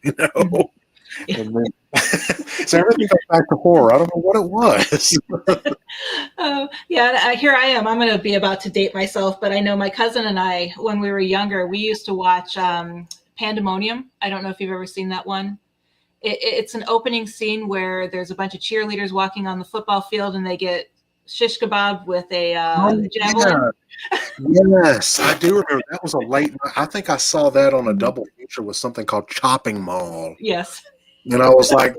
And then, so everything goes back to horror. I don't know what it was. Here I am. I'm going to be about to date myself, but I know my cousin and I, when we were younger, we used to watch Pandemonium. I don't know if you've ever seen that one. It's an opening scene where there's a bunch of cheerleaders walking on the football field and they get shish kebab with a javelin. Yes, I do remember. That was a late night. I think I saw that on a double feature with something called Chopping Mall. Yes. And I was like,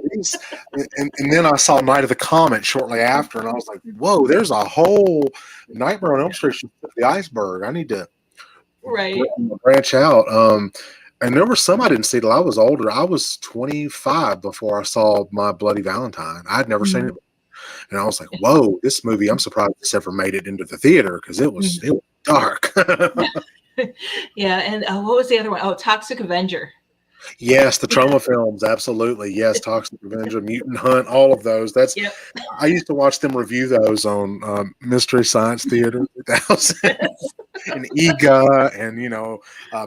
and then I saw Night of the Comet shortly after, and I was like, whoa, there's a whole Nightmare on Elm Street, the iceberg. I need to branch out. And there were some I didn't see till I was older. I was 25 before I saw My Bloody Valentine. I'd never seen it. And I was like, whoa, this movie, I'm surprised this ever made it into the theater because it was dark. Yeah. And what was the other one? Oh, Toxic Avenger. Yes, the trauma films, absolutely. Yes, Toxic Avenger, Mutant Hunt, all of those. I used to watch them review those on Mystery Science Theater 2000 and EGA and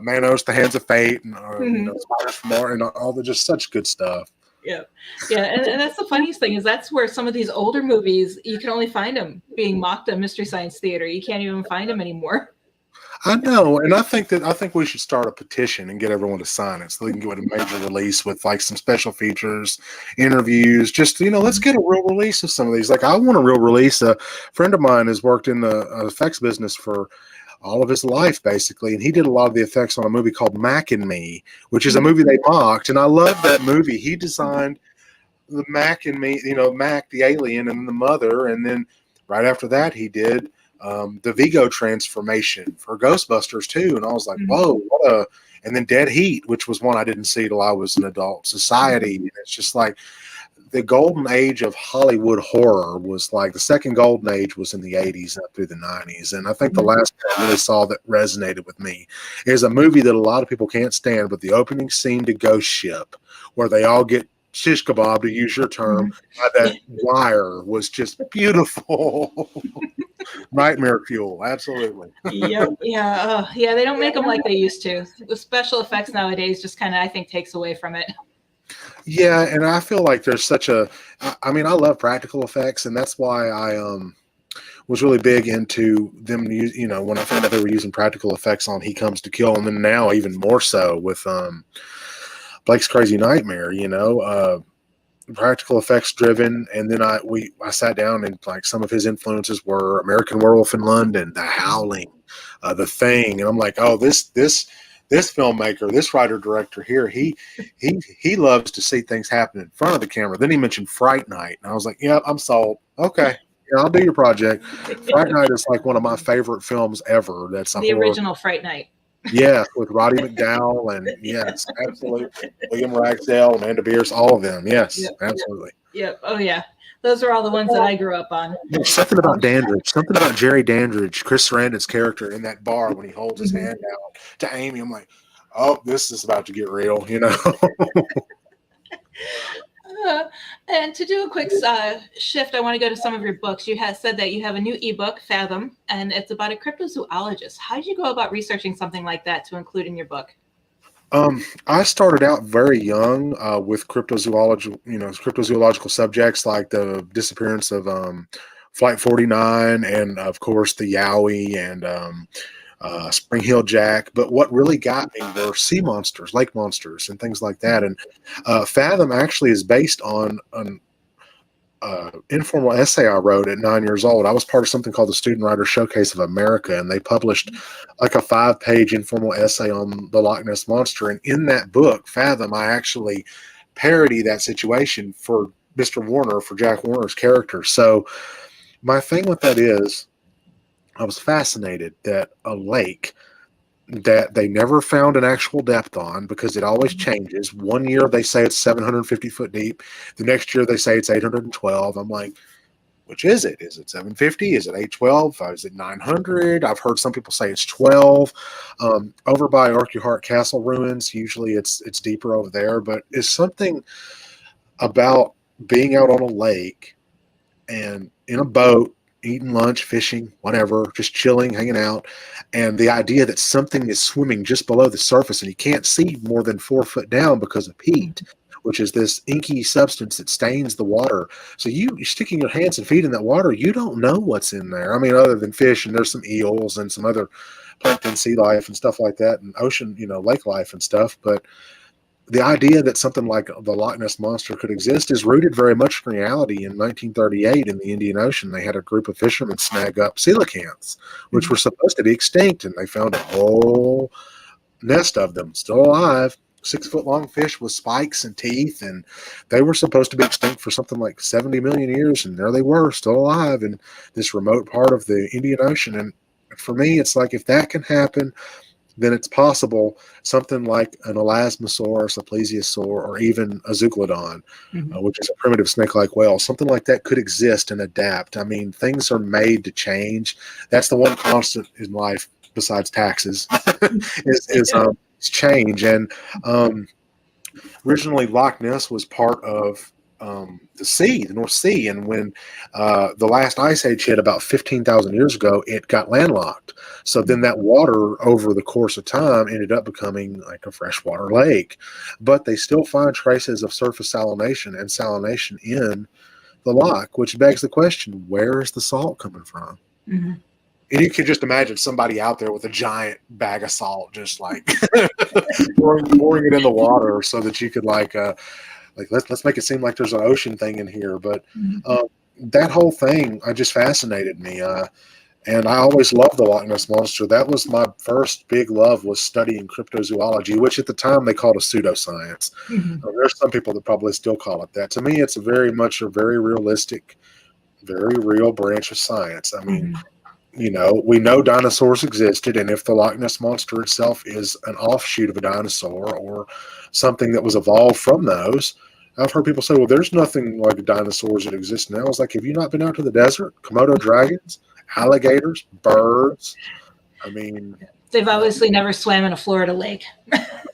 Manos, The Hands of Fate, and Spiders from Mars, and all the just such good stuff. Yeah, and that's the funniest thing is that's where some of these older movies you can only find them being mocked at Mystery Science Theater. You can't even find them anymore. I know, and I think we should start a petition and get everyone to sign it so they can get a major release with like some special features, interviews. Just let's get a real release of some of these. Like I want a real release. A friend of mine has worked in the effects business for all of his life, basically, and he did a lot of the effects on a movie called Mac and Me, which is a movie they mocked, and I love that movie. He designed the Mac and Me, Mac the alien and the mother, and then right after that he did the Vigo transformation for Ghostbusters too, and I was like, whoa, and then Dead Heat, which was one I didn't see till I was an adult. Society, and it's just like the golden age of Hollywood horror was like the second golden age was in the 80s up through the 90s, and I think the last one I really saw that resonated with me is a movie that a lot of people can't stand, but the opening scene to Ghost Ship, where they all get shish kebab, to use your term, by that wire was just beautiful. Nightmare fuel, absolutely. Yep. Yeah. Yeah. They don't make them like they used to. The special effects nowadays just kind of, I think, takes away from it. Yeah, and I feel like there's such a. I mean, I love practical effects, and that's why I was really big into them. When I found out they were using practical effects on He Comes to Kill, and then now even more so with Blake's Crazy Nightmare. Practical effects driven, and then I sat down and like some of his influences were American Werewolf in London, The Howling, The Thing, and I'm like, oh, this filmmaker, this writer director here, he loves to see things happen in front of the camera. Then he mentioned Fright Night, and I was like, yeah, I'm sold. Okay, yeah, I'll do your project. Fright Night is like one of my favorite films ever. That's the original Fright Night. Yeah, with Roddy McDowall and yes, absolutely. William Ragsdale, Amanda Beers, all of them. Yes, Yep, absolutely. Yep. Oh yeah. Those are all the ones that I grew up on. Something about Dandridge, something about Jerry Dandridge, Chris Sarandon's character in that bar when he holds his hand out to Amy. I'm like, oh, this is about to get real, And to do a quick shift, I want to go to some of your books. You have said that you have a new ebook, Fathom, and it's about a cryptozoologist. How did you go about researching something like that to include in your book? I started out very young with cryptozoological subjects like the disappearance of Flight 49 and, of course, the Yowie and Spring Hill Jack. But what really got me were sea monsters, lake monsters, and things like that. And Fathom actually is based on an informal essay I wrote at 9 years old. I was part of something called the Student Writer Showcase of America, and they published like a 5-page informal essay on the Loch Ness Monster. And in that book, Fathom, I actually parody that situation for Mr. Warner, for Jack Warner's character. So my thing with that is I was fascinated that a lake that they never found an actual depth on because it always changes. One year they say it's 750 foot deep. The next year they say it's 812. I'm like, which is it? Is it 750? Is it 812? Is it 900? I've heard some people say it's 12. Over by Arkehart Castle ruins, usually it's deeper over there, but it's something about being out on a lake and in a boat, eating lunch, fishing, whatever, just chilling, hanging out. And the idea that something is swimming just below the surface and you can't see more than 4 foot down because of peat, which is this inky substance that stains the water. So you're sticking your hands and feet in that water, you don't know what's in there. I mean, other than fish, and there's some eels and some other plankton, sea life and stuff like that, and ocean, lake life and stuff. But the idea that something like the Loch Ness Monster could exist is rooted very much in reality. In 1938, in the Indian Ocean, they had a group of fishermen snag up coelacanths, which were supposed to be extinct, and they found a whole nest of them still alive. 6-foot-long fish with spikes and teeth, and they were supposed to be extinct for something like 70 million years, and there they were, still alive in this remote part of the Indian Ocean. And for me, it's like if that can happen, then it's possible something like an elasmosaurus, a plesiosaur, or even a zeuglodon, which is a primitive snake-like whale. Something like that could exist and adapt. I mean, things are made to change. That's the one constant in life besides taxes is change. And originally, Loch Ness was part of the North Sea. And when the last ice age hit about 15,000 years ago, it got landlocked. So then that water over the course of time ended up becoming like a freshwater lake. But they still find traces of surface salination and salination in the loch, which begs the question, where is the salt coming from? Mm-hmm. And you can just imagine somebody out there with a giant bag of salt, just like pouring it in the water so that you could let's make it seem like there's an ocean thing in here. But that whole thing just fascinated me. And I always loved the Loch Ness Monster. That was my first big love, was studying cryptozoology, which at the time they called a pseudoscience. There's some people that probably still call it that. To me, it's very much a very realistic, very real branch of science. I mean, we know dinosaurs existed, and if the Loch Ness Monster itself is an offshoot of a dinosaur or something that was evolved from those, I've heard people say, well, there's nothing like dinosaurs that exist now. It's like, have you not been out to the desert? Komodo dragons, alligators, birds. I mean, they've obviously never swam in a Florida lake.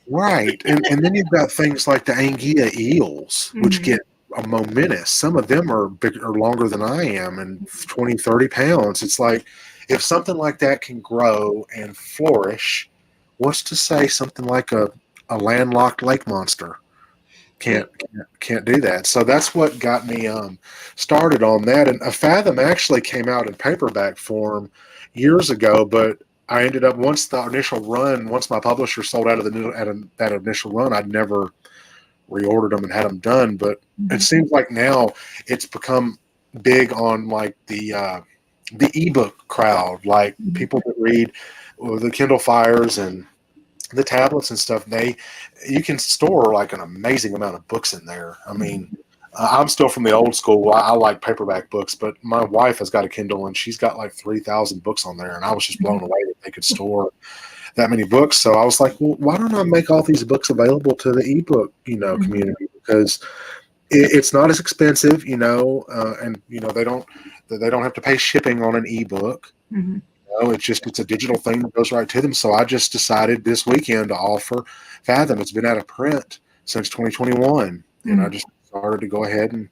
Right. And then you've got things like the Anguilla eels, which get momentous. Some of them are bigger, longer than I am, and 20, 30 pounds. It's like, if something like that can grow and flourish, what's to say something like a landlocked lake monster can't do that? So that's what got me started on that. And a Fathom actually came out in paperback form years ago, but I ended up, once my publisher sold out of that initial run, I'd never reordered them and had them done. But it seems like now it's become big on like the ebook crowd, like people that read the Kindle Fires and the tablets and stuff. You can store like an amazing amount of books in there. I mean, I'm still from the old school. I like paperback books, but my wife has got a Kindle and she's got like 3,000 books on there, and I was just blown away that they could store that many books. So I was like, well, why don't I make all these books available to the ebook, community? Because it's not as expensive, and they don't have to pay shipping on an ebook. It's a digital thing that goes right to them. So I just decided this weekend to offer Fathom. It's been out of print since 2021, and I just started to go ahead and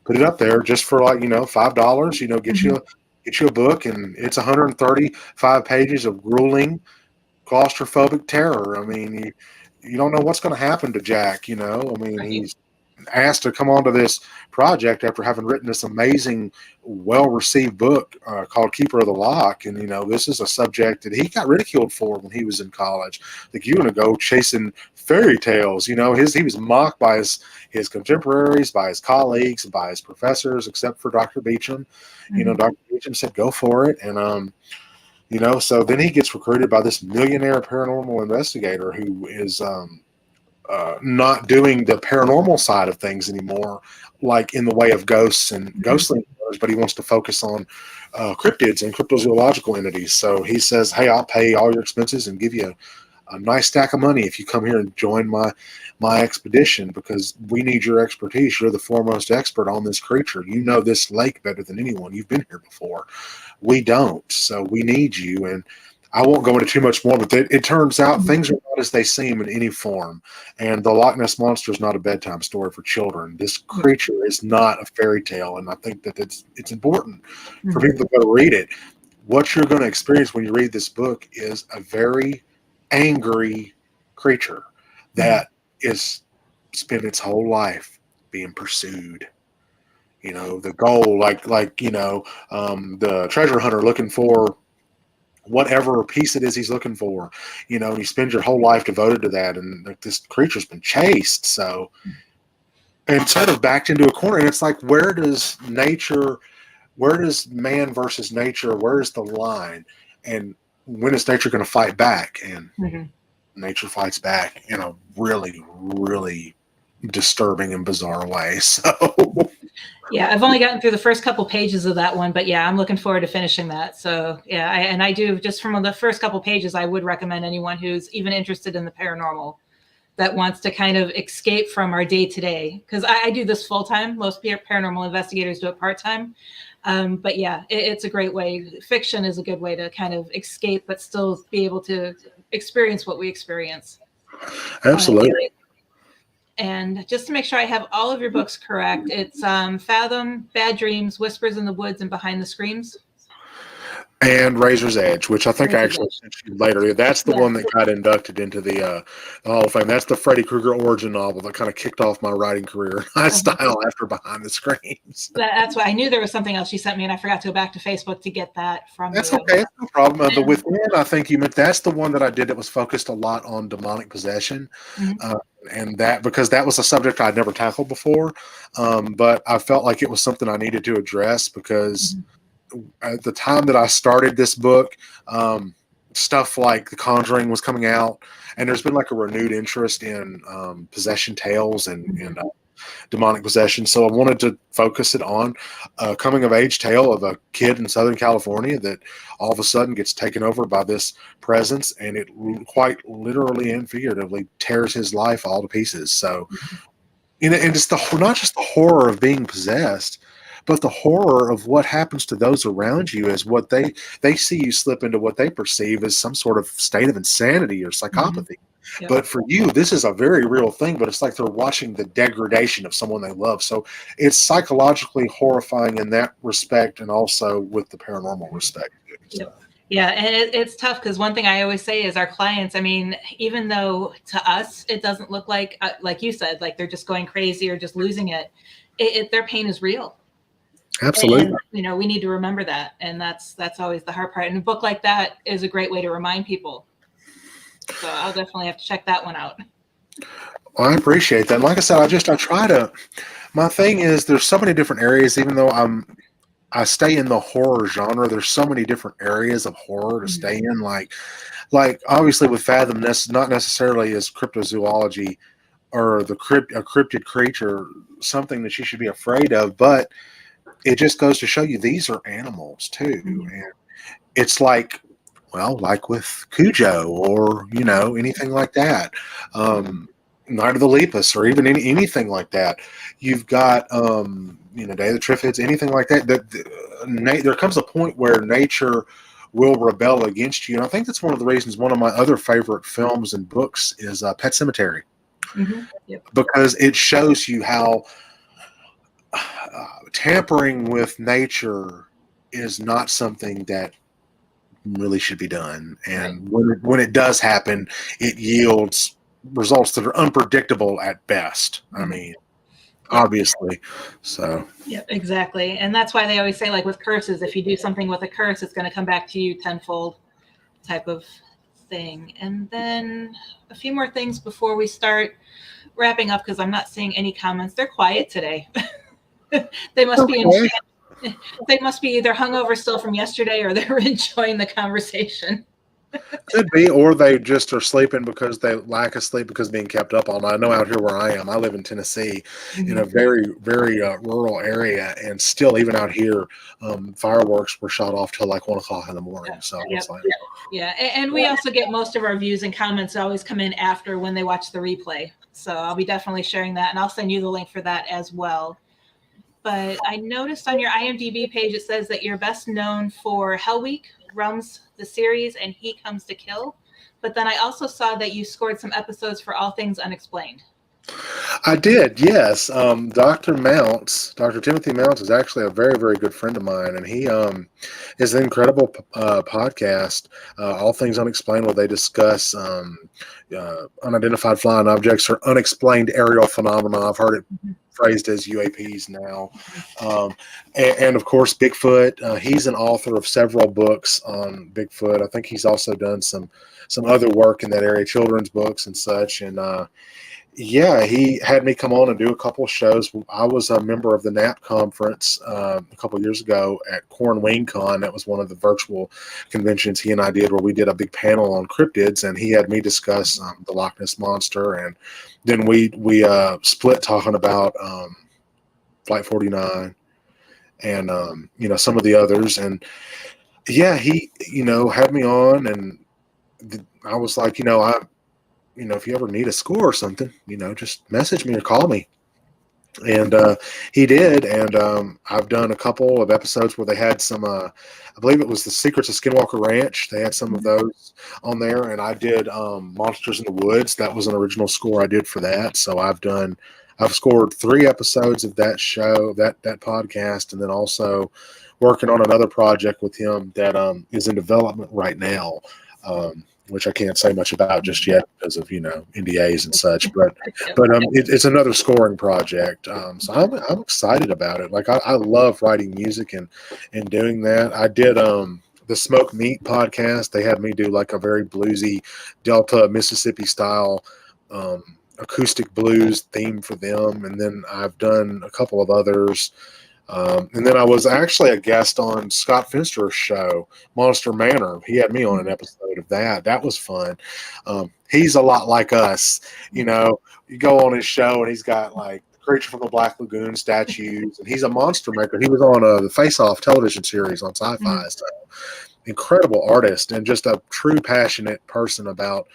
put it up there just for like $5. Get you a book, and it's 135 pages of grueling claustrophobic terror. I mean, you don't know what's going to happen to Jack. He's asked to come onto this project after having written this amazing, well-received book called Keeper of the Lock. And, this is a subject that he got ridiculed for when he was in college. Like, you want to go chasing fairy tales. He was mocked by his contemporaries, by his colleagues, by his professors, except for Dr. Beecham. Dr. Beecham said, go for it. And, so then he gets recruited by this millionaire paranormal investigator who is not doing the paranormal side of things anymore, like in the way of ghosts and ghostly, but he wants to focus on cryptids and cryptozoological entities. So he says, hey, I'll pay all your expenses and give you a nice stack of money if you come here and join my expedition, because we need your expertise. You're the foremost expert on this creature. You know this lake better than anyone. You've been here before. We don't. So we need you. And I won't go into too much more, but it turns out things are not as they seem in any form. And the Loch Ness Monster is not a bedtime story for children. This creature is not a fairy tale. And I think that it's important for people to go read it. What you're going to experience when you read this book is a very angry creature that is spent its whole life being pursued. The goal, the treasure hunter looking for whatever piece it is he's looking for, and you spend your whole life devoted to that, and like, this creature's been chased, so, and sort of backed into a corner. And it's like, where does man versus nature, where's the line, and when is nature going to fight back? And nature fights back in a really, really disturbing and bizarre way. So yeah, I've only gotten through the first couple pages of that one, but yeah, I'm looking forward to finishing that. So yeah, I do, just from the first couple pages, I would recommend anyone who's even interested in the paranormal, that wants to kind of escape from our day to day. Because I do this full time. Most paranormal investigators do it part time. But yeah, it's a great way. Fiction is a good way to kind of escape, but still be able to experience what we experience. Absolutely. And just to make sure I have all of your books correct, it's Fathom, Bad Dreams, Whispers in the Woods, and Behind the Screams. And Razor's Edge, which I think I actually sent you later. That's the one that got inducted into the Hall of Fame. That's the Freddy Krueger origin novel that kind of kicked off my writing career style after Behind the Screams. That's why I knew there was something else you sent me, and I forgot to go back to Facebook to get that from you. That's okay. That's no problem. The Within, I think you meant, that's the one that I did that was focused a lot on demonic possession. And that, because that was a subject I'd never tackled before. But I felt like it was something I needed to address, because at the time that I started this book, stuff like The Conjuring was coming out, and there's been like a renewed interest in possession tales and demonic possession. So I wanted to focus it on a coming of age tale of a kid in Southern California that all of a sudden gets taken over by this presence, and it quite literally and figuratively tears his life all to pieces. So, and it's not just the horror of being possessed, but the horror of what happens to those around you, is what they see you slip into what they perceive as some sort of state of insanity or psychopathy. Yep. But for you, this is a very real thing, but it's like they're watching the degradation of someone they love. So it's psychologically horrifying in that respect, and also with the paranormal respect. So. Yep. Yeah, and it's tough because one thing I always say is our clients, I mean, even though to us it doesn't look like you said, like they're just going crazy or just losing it, their pain is real. Absolutely. And, you know, we need to remember that. And that's always the hard part. And a book like that is a great way to remind people. So I'll definitely have to check that one out. Well, I appreciate that. And like I said, I try to, my thing is there's so many different areas, even though I stay in the horror genre. There's so many different areas of horror to stay in. Like obviously with Fathom, not necessarily as cryptozoology or a cryptid creature, something that you should be afraid of, but it just goes to show you these are animals too. And it's like, well, like with Cujo or, you know, anything like that. Night of the Lepus or even anything like that. You've got, you know, Day of the Triffids, anything like that. There comes a point where nature will rebel against you. And I think that's one of the reasons one of my other favorite films and books is Pet Sematary. Yep. Because it shows you how tampering with nature is not something that really should be done. And when it does happen, it yields results that are unpredictable at best. I mean, obviously. So. Yeah, exactly. And that's why they always say, like with curses, if you do something with a curse, it's going to come back to you tenfold type of thing. And then a few more things before we start wrapping up, because I'm not seeing any comments. They're quiet today. They must be they must be either hungover still from yesterday or they're enjoying the conversation. Could be, or they just are sleeping because they lack of sleep because being kept up all night. I know out here where I am, I live in Tennessee in a very, very rural area, and still even out here, fireworks were shot off till like 1 o'clock in the morning. So it's like, and we also get most of our views and comments always come in after when they watch the replay. So I'll be definitely sharing that, and I'll send you the link for that as well. But I noticed on your IMDb page, it says that you're best known for Hell Week, Realms, the series, and He Comes to Kill. But then I also saw that you scored some episodes for All Things Unexplained. I did, yes. Dr. Timothy Mounts is actually a very, very good friend of mine, and he is an incredible podcast, All Things Unexplained, where they discuss unidentified flying objects or unexplained aerial phenomena. I've heard it phrased as UAPs now. And of course, Bigfoot. He's an author of several books on Bigfoot. I think he's also done some other work in that area, children's books and such. And yeah, he had me come on and do a couple of shows. I was a member of the NAP conference a couple of years ago at Corn Wing Con. That was one of the virtual conventions he and I did, where we did a big panel on cryptids, and he had me discuss the Loch Ness Monster, and then we split talking about Flight 49 and you know, some of the others. And yeah, he, you know, had me on, and I was like, you know, if you ever need a score or something, you know, just message me or call me. And he did. And I've done a couple of episodes where they had some, I believe it was The Secrets of Skinwalker Ranch. They had some of those on there. And I did Monsters in the Woods. That was an original score I did for that. So I've scored 3 episodes of that show, that podcast, and then also working on another project with him that is in development right now. Which I can't say much about just yet because of, you know, NDAs and such, but it's another scoring project. So I'm excited about it. Like I love writing music and doing that. I did the Smoke Meat podcast. They had me do like a very bluesy Delta Mississippi style acoustic blues theme for them, and then I've done a couple of others. And then I was actually a guest on Scott Finster's show, Monster Manor. He had me on an episode of that. That was fun. He's a lot like us. You know, you go on his show and he's got like the Creature from the Black Lagoon statues, and he's a monster maker. He was on the Face Off television series on Sci-Fi. So incredible artist and just a true passionate person about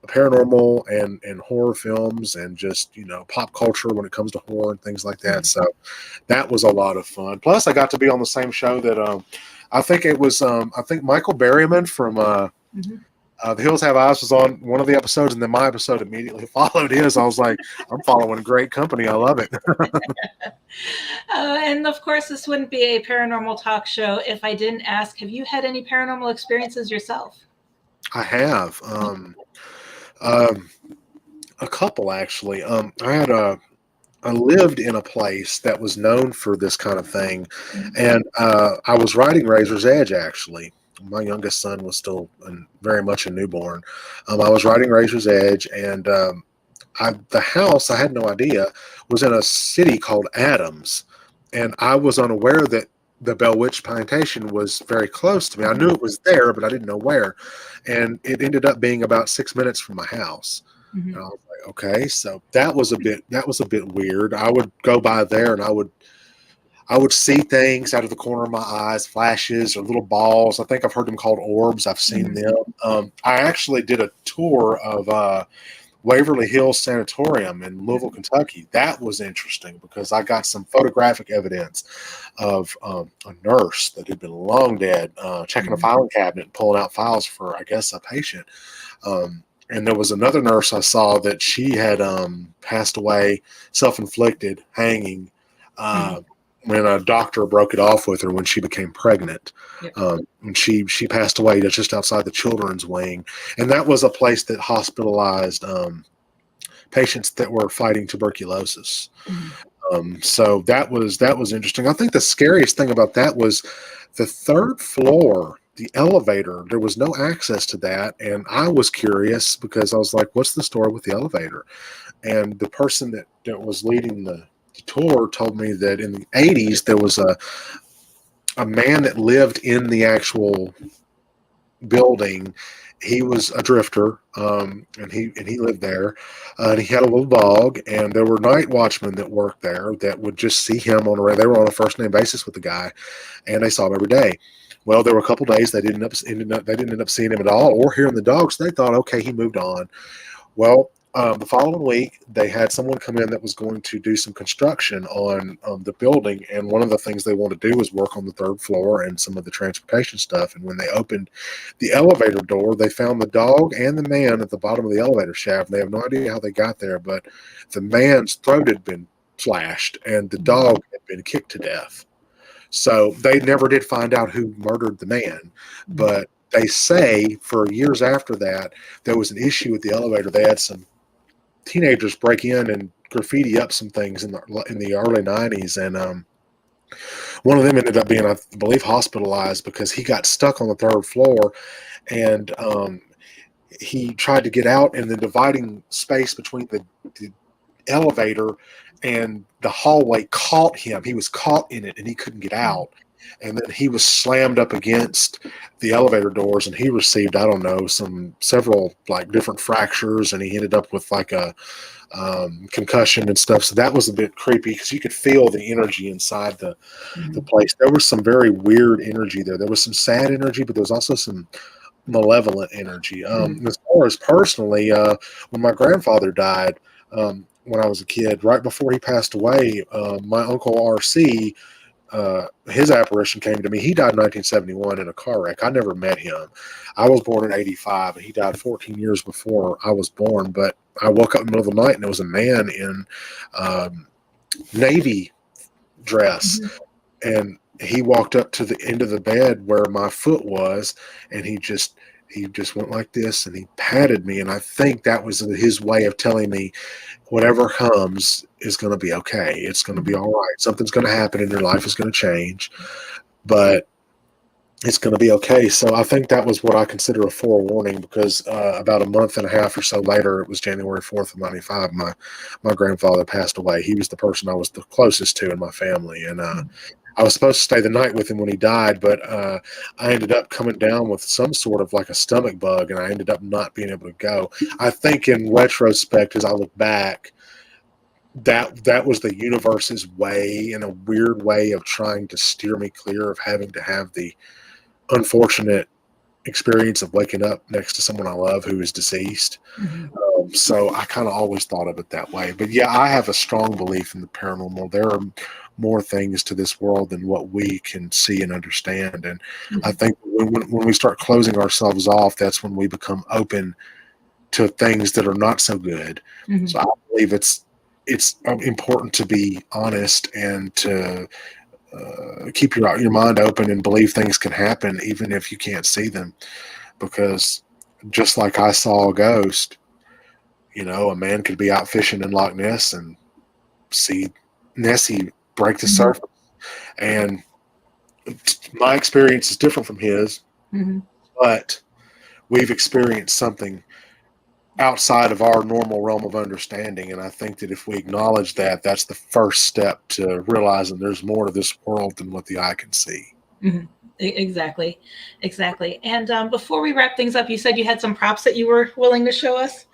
paranormal and horror films and just, you know, pop culture when it comes to horror and things like that. So that was a lot of fun. Plus I got to be on the same show that I think it was I think Michael Berryman from The Hills Have Eyes was on one of the episodes, and then my episode immediately followed his. I was like, I'm following great company. I love it. And of course, this wouldn't be a paranormal talk show if I didn't ask, have you had any paranormal experiences yourself? I have a couple actually. I lived in a place that was known for this kind of thing, and I was riding Razor's Edge actually. My youngest son was still very much a newborn. I was riding Razor's Edge, and the house, I had no idea, was in a city called Adams, and I was unaware that the Bell Witch Plantation was very close to me. I knew it was there, but I didn't know where, and it ended up being about 6 minutes from my house. And I was like, okay, so that was a bit weird. I would go by there, and I would see things out of the corner of my eyes, flashes or little balls. I think I've heard them called orbs. I've seen them. I actually did a tour of Waverly Hills Sanatorium in Louisville, Kentucky. That was interesting because I got some photographic evidence of a nurse that had been long dead, checking a filing cabinet and pulling out files for, I guess, a patient. And there was another nurse I saw that she had passed away, self-inflicted, hanging, when a doctor broke it off with her when she became pregnant. Yep. And she passed away just outside the children's wing. And that was a place that hospitalized patients that were fighting tuberculosis. So that was interesting. I think the scariest thing about that was the third floor, the elevator. There was no access to that, and I was curious because I was like, what's the story with the elevator? And the person that was leading the tour told me that in the 80s there was a man that lived in the actual building. He was a drifter, and he lived there, and he had a little dog, and there were night watchmen that worked there that would just see him they were on a first name basis with the guy, and they saw him every day. Well, there were a couple days they didn't end up seeing him at all or hearing the dog, so they thought, okay, he moved on. Well, the following week, they had someone come in that was going to do some construction on the building, and one of the things they wanted to do was work on the third floor and some of the transportation stuff. And when they opened the elevator door, they found the dog and the man at the bottom of the elevator shaft. They have no idea how they got there, but the man's throat had been slashed, and the dog had been kicked to death. So they never did find out who murdered the man, but they say for years after that, there was an issue with the elevator. They had some teenagers break in and graffiti up some things in the early 90s, and one of them ended up being, I believe, hospitalized because he got stuck on the third floor, and he tried to get out, and the dividing space between the elevator and the hallway caught him. He was caught in it, and he couldn't get out. And then he was slammed up against the elevator doors, and he received, I don't know, several like different fractures, and he ended up with like a concussion and stuff. So that was a bit creepy because you could feel the energy inside the place. There was some very weird energy there. There was some sad energy, but there was also some malevolent energy. As far as personally, when my grandfather died, when I was a kid, right before he passed away, my uncle RC, his apparition came to me. He died in 1971 in a car wreck. I never met him. I was born in 85, and he died 14 years before I was born. But I woke up in the middle of the night, and there was a man in Navy dress, and he walked up to the end of the bed where my foot was, and he just went like this, and he patted me, and I think that was his way of telling me whatever comes is going to be okay. It's going to be all right. Something's going to happen and your life is going to change, but it's going to be okay. So I think that was what I consider a forewarning, because about a month and a half or so later, it was January 4th of 95, my grandfather passed away. He was the person I was the closest to in my family, and I was supposed to stay the night with him when he died, but I ended up coming down with some sort of like a stomach bug, and I ended up not being able to go. I think in retrospect, as I look back, that was the universe's way, in a weird way, of trying to steer me clear of having to have the unfortunate experience of waking up next to someone I love who is deceased. So I kind of always thought of it that way. But yeah, I have a strong belief in the paranormal. There are more things to this world than what we can see and understand. And I Mhm. think when we start closing ourselves off, that's when we become open to things that are not so good. Mhm. So I believe it's important to be honest and to keep your mind open and believe things can happen even if you can't see them. Because just like I saw a ghost, a man could be out fishing in Loch Ness and see Nessie break the Mhm. surface. And my experience is different from his, Mhm. but we've experienced something outside of our normal realm of understanding. And I think that if we acknowledge that, that's the first step to realizing there's more to this world than what the eye can see. Mhm. Exactly. Exactly. And before we wrap things up, you said you had some props that you were willing to show us.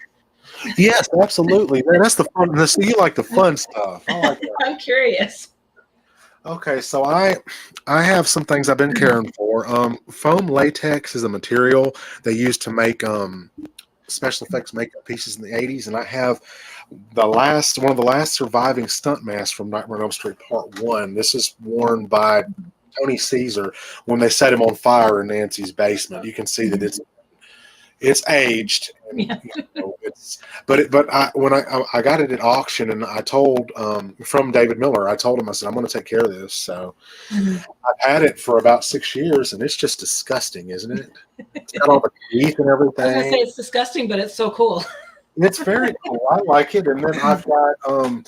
Yes, absolutely, man. That's the fun. See, you like the fun stuff. I like that. I'm curious. Okay, so I have some things I've been caring for. Foam latex is a material they used to make special effects makeup pieces in the 80s, and I have one of the last surviving stunt masks from Nightmare on Elm Street Part 1. This is worn by Tony Caesar when they set him on fire in Nancy's basement. You can see that Mhm. it's aged, and Yeah. but when I got it at auction, and I told from David Miller, I told him, I said, I'm going to take care of this. So Mhm. I've had it for about 6 years, and it's just disgusting, isn't it? It's got all the teeth and I was gonna say everything. it's disgusting, but it's so cool. It's very cool. I like it. And then I've got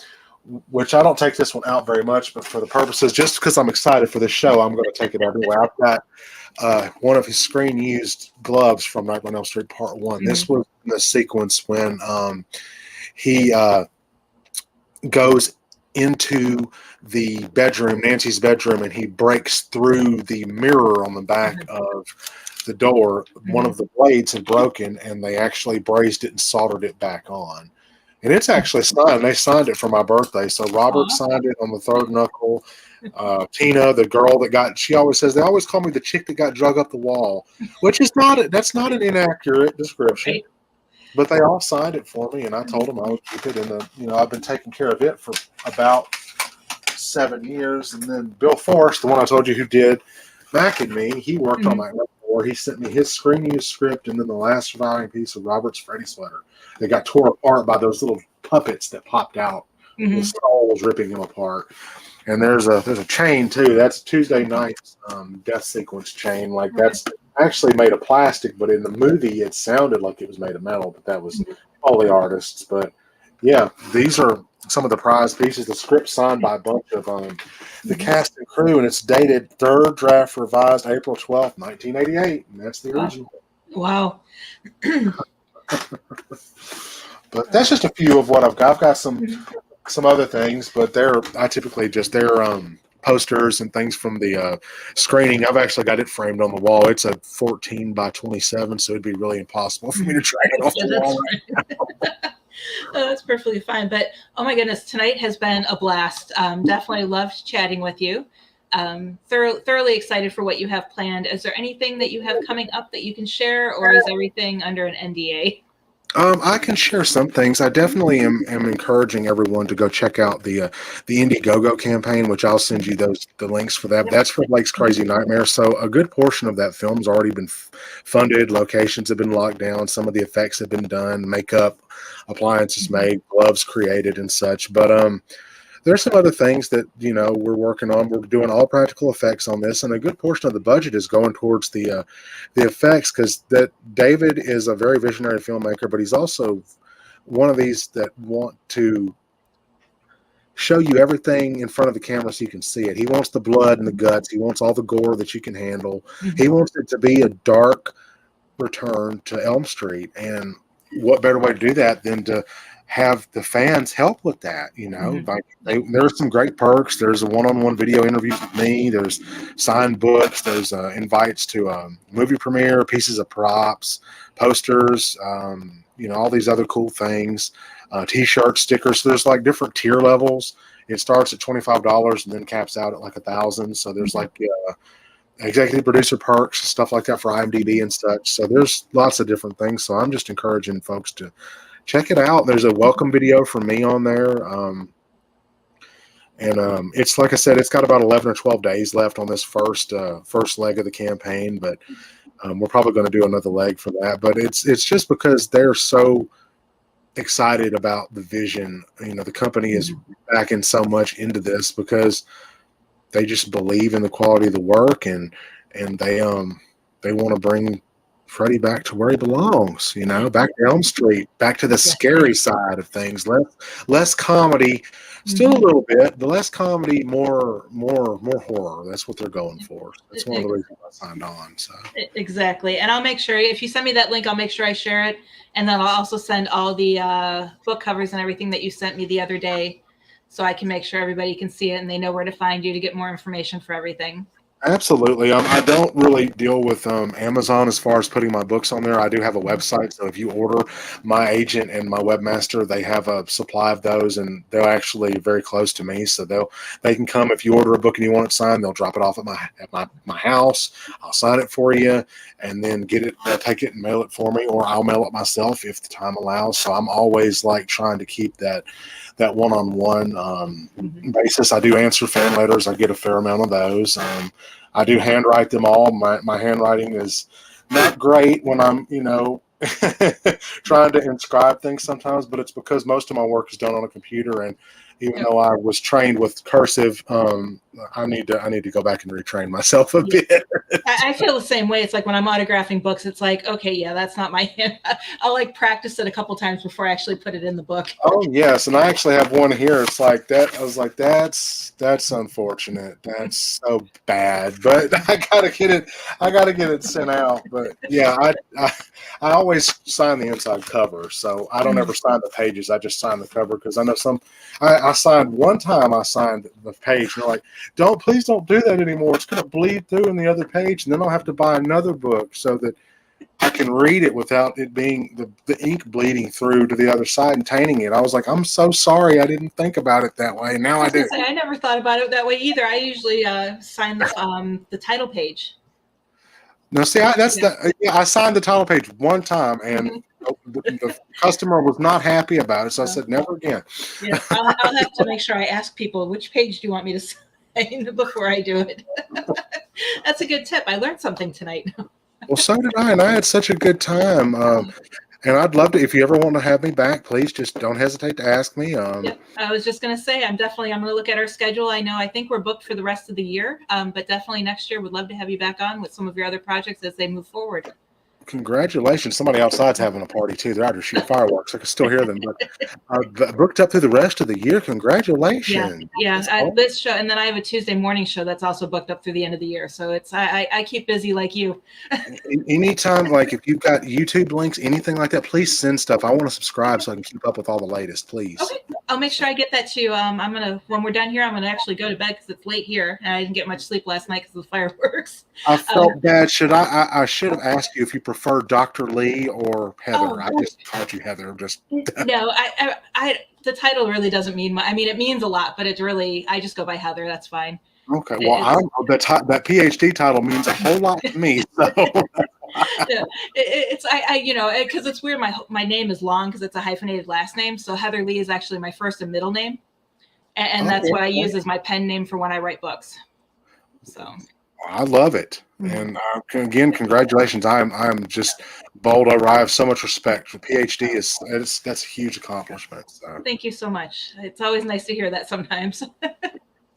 which I don't take this one out very much, but for the purposes, just because I'm excited for this show, I'm going to take it everywhere. I've got one of his screen used gloves from Nightmare on Elm Street Part 1. This Mhm. was the sequence when he goes into the bedroom, Nancy's bedroom, and he breaks through the mirror on the back of the door. One Mhm. of the blades had broken, and they actually brazed it and soldered it back on. And it's actually signed. They signed it for my birthday. So Robert Aw. signed it on the third knuckle. Tina, the girl that she always says, they always call me the chick that got drug up the wall, which is that's not an inaccurate description. Right. But they all signed it for me, and I told them I would keep it. And I've been taking care of it for about 7 years. And then Bill Forrest, the one I told you who did Mac and Me, he worked on Mhm. my before. He sent me his screen used script, and then the last surviving piece of Robert's Freddy sweater. They got tore apart by those little puppets that popped out. The Mhm. skull was ripping him apart. And there's a chain too. That's Tuesday night's death sequence chain. Like Okay. that's actually made of plastic, but in the movie it sounded like it was made of metal. But that was all the artists. But yeah, these are some of the prize pieces. The script signed by a bunch of the Mhm. cast and crew, and it's dated third draft revised April 12th, 1988, and that's the Wow. original. Wow. But that's just a few of what I've got. I've got Mhm. some other things, but they're posters and things from the screening. I've actually got it framed on the wall. It's a 14 by 27, so it'd be really impossible for me to drag it off Yeah, the that's wall. fine. Oh, that's perfectly fine. But oh my goodness, tonight has been a blast. Definitely loved chatting with you. Thoroughly excited for what you have planned. Is there anything that you have coming up that you can share, or is everything under an NDA? I can share some things. I definitely am encouraging everyone to go check out the Indiegogo campaign, which I'll send you the links for that. That's for Blake's Crazy Nightmare. So a good portion of that film's already been funded. Locations have been locked down. Some of the effects have been done. Makeup, appliances made, gloves created, and such. But there's some other things that we're working on. We're doing all practical effects on this, and a good portion of the budget is going towards the effects, because that David is a very visionary filmmaker, but he's also one of these that want to show you everything in front of the camera so you can see it. He wants the blood and the guts. He wants all the gore that you can handle. He Mhm. wants it to be a dark return to Elm Street, and what better way to do that than to have the fans help with that? Mhm. Like Yep. there's some great perks. There's a one-on-one video interviews with me. There's signed books. There's invites to movie premiere, pieces of props, posters. All these other cool things, T-shirts, stickers. So there's like different tier levels. It starts at $25 and then caps out at like 1,000. So there's Mhm. like executive producer perks, stuff like that for IMDb and such. So there's lots of different things. So I'm just encouraging folks to check it out. There's a welcome video from me on there. And it's like I said, it's got about 11 or 12 days left on this first leg of the campaign, but we're probably going to do another leg for that. But it's just because they're so excited about the vision. The company is backing so much into this because they just believe in the quality of the work, and they want to bring Freddie back to where he belongs, back to Elm Street, back to the scary side of things. Less comedy, still a little bit, but less comedy, more horror. That's what they're going for. That's one of the reasons I signed on. So exactly, and I'll make sure if you send me that link, I'll make sure I share it, and then I'll also send all the book covers and everything that you sent me the other day, so I can make sure everybody can see it and they know where to find you to get more information for everything. Absolutely. I don't really deal with Amazon as far as putting my books on there. I do have a website, so if you order, my agent and my webmaster, they have a supply of those, and they're actually very close to me. So they can come if you order a book and you want it signed. They'll drop it off at my house. I'll sign it for you, and then get it. They'll take it and mail it for me, or I'll mail it myself if the time allows. So I'm always like trying to keep that one-on-one basis. I do answer fan letters. I get a fair amount of those. I do handwrite them all. My handwriting is not great when I'm, trying to inscribe things sometimes, but it's because most of my work is done on a computer. And even though I was trained with cursive, I need to go back and retrain myself a bit. I feel the same way. It's like when I'm autographing books, it's like, okay, yeah, that's not my hand. I'll like practice it a couple times before I actually put it in the book. Oh yes, and I actually have one here. It's like that. I was like, that's unfortunate. That's so bad. But I gotta get it. I gotta get it sent out. But yeah, I always sign the inside cover, so I don't ever sign the pages. I just sign the cover because I know I signed one time. I signed the page, and they're like, please don't do that anymore. It's gonna bleed through in the other page, and then I'll have to buy another book so that I can read it without it being the ink bleeding through to the other side and tainting it. I was like, I'm so sorry. I didn't think about it that way. Now I do. I never thought about it that way either. I usually sign the title page. No, see, I signed the title page one time, and the customer was not happy about it, so I said, never again. Yeah, I'll have to make sure I ask people, which page do you want me to sign before I do it? That's a good tip. I learned something tonight. Well, so did I, and I had such a good time. And I'd love to, if you ever want to have me back, please just don't hesitate to ask me. Yep. I was just going to say, I'm going to look at our schedule. I think we're booked for the rest of the year, but definitely next year, would love to have you back on with some of your other projects as they move forward. Congratulations. Somebody outside's having a party too. They're out there shooting fireworks. I can still hear them, but booked up through the rest of the year. Congratulations. Yeah. This show, and then I have a Tuesday morning show that's also booked up through the end of the year. So it's, I keep busy like you. Anytime, like if you've got YouTube links, anything like that, please send stuff. I want to subscribe so I can keep up with all the latest, please. Okay. I'll make sure I get that to you. When we're done here, I'm going to actually go to bed because it's late here and I didn't get much sleep last night because of the fireworks. I felt bad. I should have asked you if you prefer Dr. Lee or Heather. I just called you Heather. No, the title really doesn't mean much. I mean, it means a lot, but it's really, I just go by Heather. That's fine. Okay. Well, that PhD title means a whole lot to me. So. Yeah, because it's weird. My name is long because it's a hyphenated last name. So Heather Lee is actually my first and middle name, and that's what I use as my pen name for when I write books. So. I love it, and again, congratulations! I'm just bowled over. I have so much respect for PhD. That's a huge accomplishment. So. Thank you so much. It's always nice to hear that sometimes.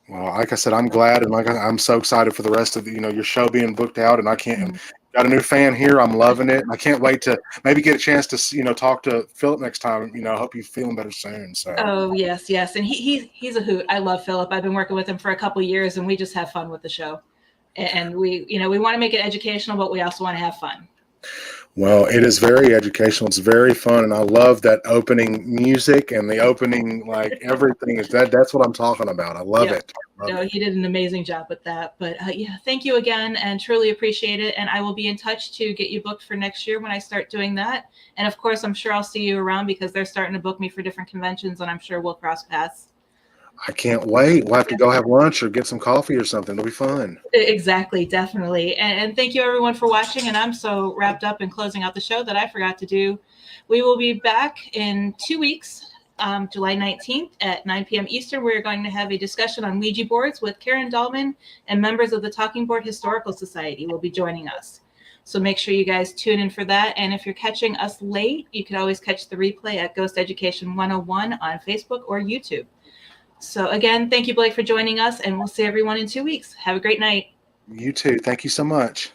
Well, like I said, I'm glad, and I'm so excited for the rest of your show being booked out, and I can't. Got a new fan here. I'm loving it. I can't wait to maybe get a chance to talk to Philip next time. I hope you're feeling better soon. So. Oh yes, and he's a hoot. I love Philip. I've been working with him for a couple of years, and we just have fun with the show. And we want to make it educational, but we also want to have fun. Well, it is very educational. It's very fun, and I love that opening music and the opening, like everything is that's what I'm talking about. I love it. He did an amazing job with that. But thank you again, and truly appreciate it. And I will be in touch to get you booked for next year when I start doing that. And of course, I'm sure I'll see you around because they're starting to book me for different conventions, and I'm sure we'll cross paths. I can't wait. We'll have to go have lunch or get some coffee or something. It'll be fun. Exactly. Definitely. And thank you everyone for watching. And I'm so wrapped up in closing out the show that I forgot to do. We will be back in 2 weeks July 19th at 9 p.m. Eastern, we're going to have a discussion on Ouija boards with Karen Dahlman, and members of the Talking Board Historical Society will be joining us. So make sure you guys tune in for that. And if you're catching us late, you can always catch the replay at Ghost Education 101 on Facebook or YouTube. So again, thank you, Blake, for joining us, and we'll see everyone in 2 weeks. Have a great night. You too. Thank you so much.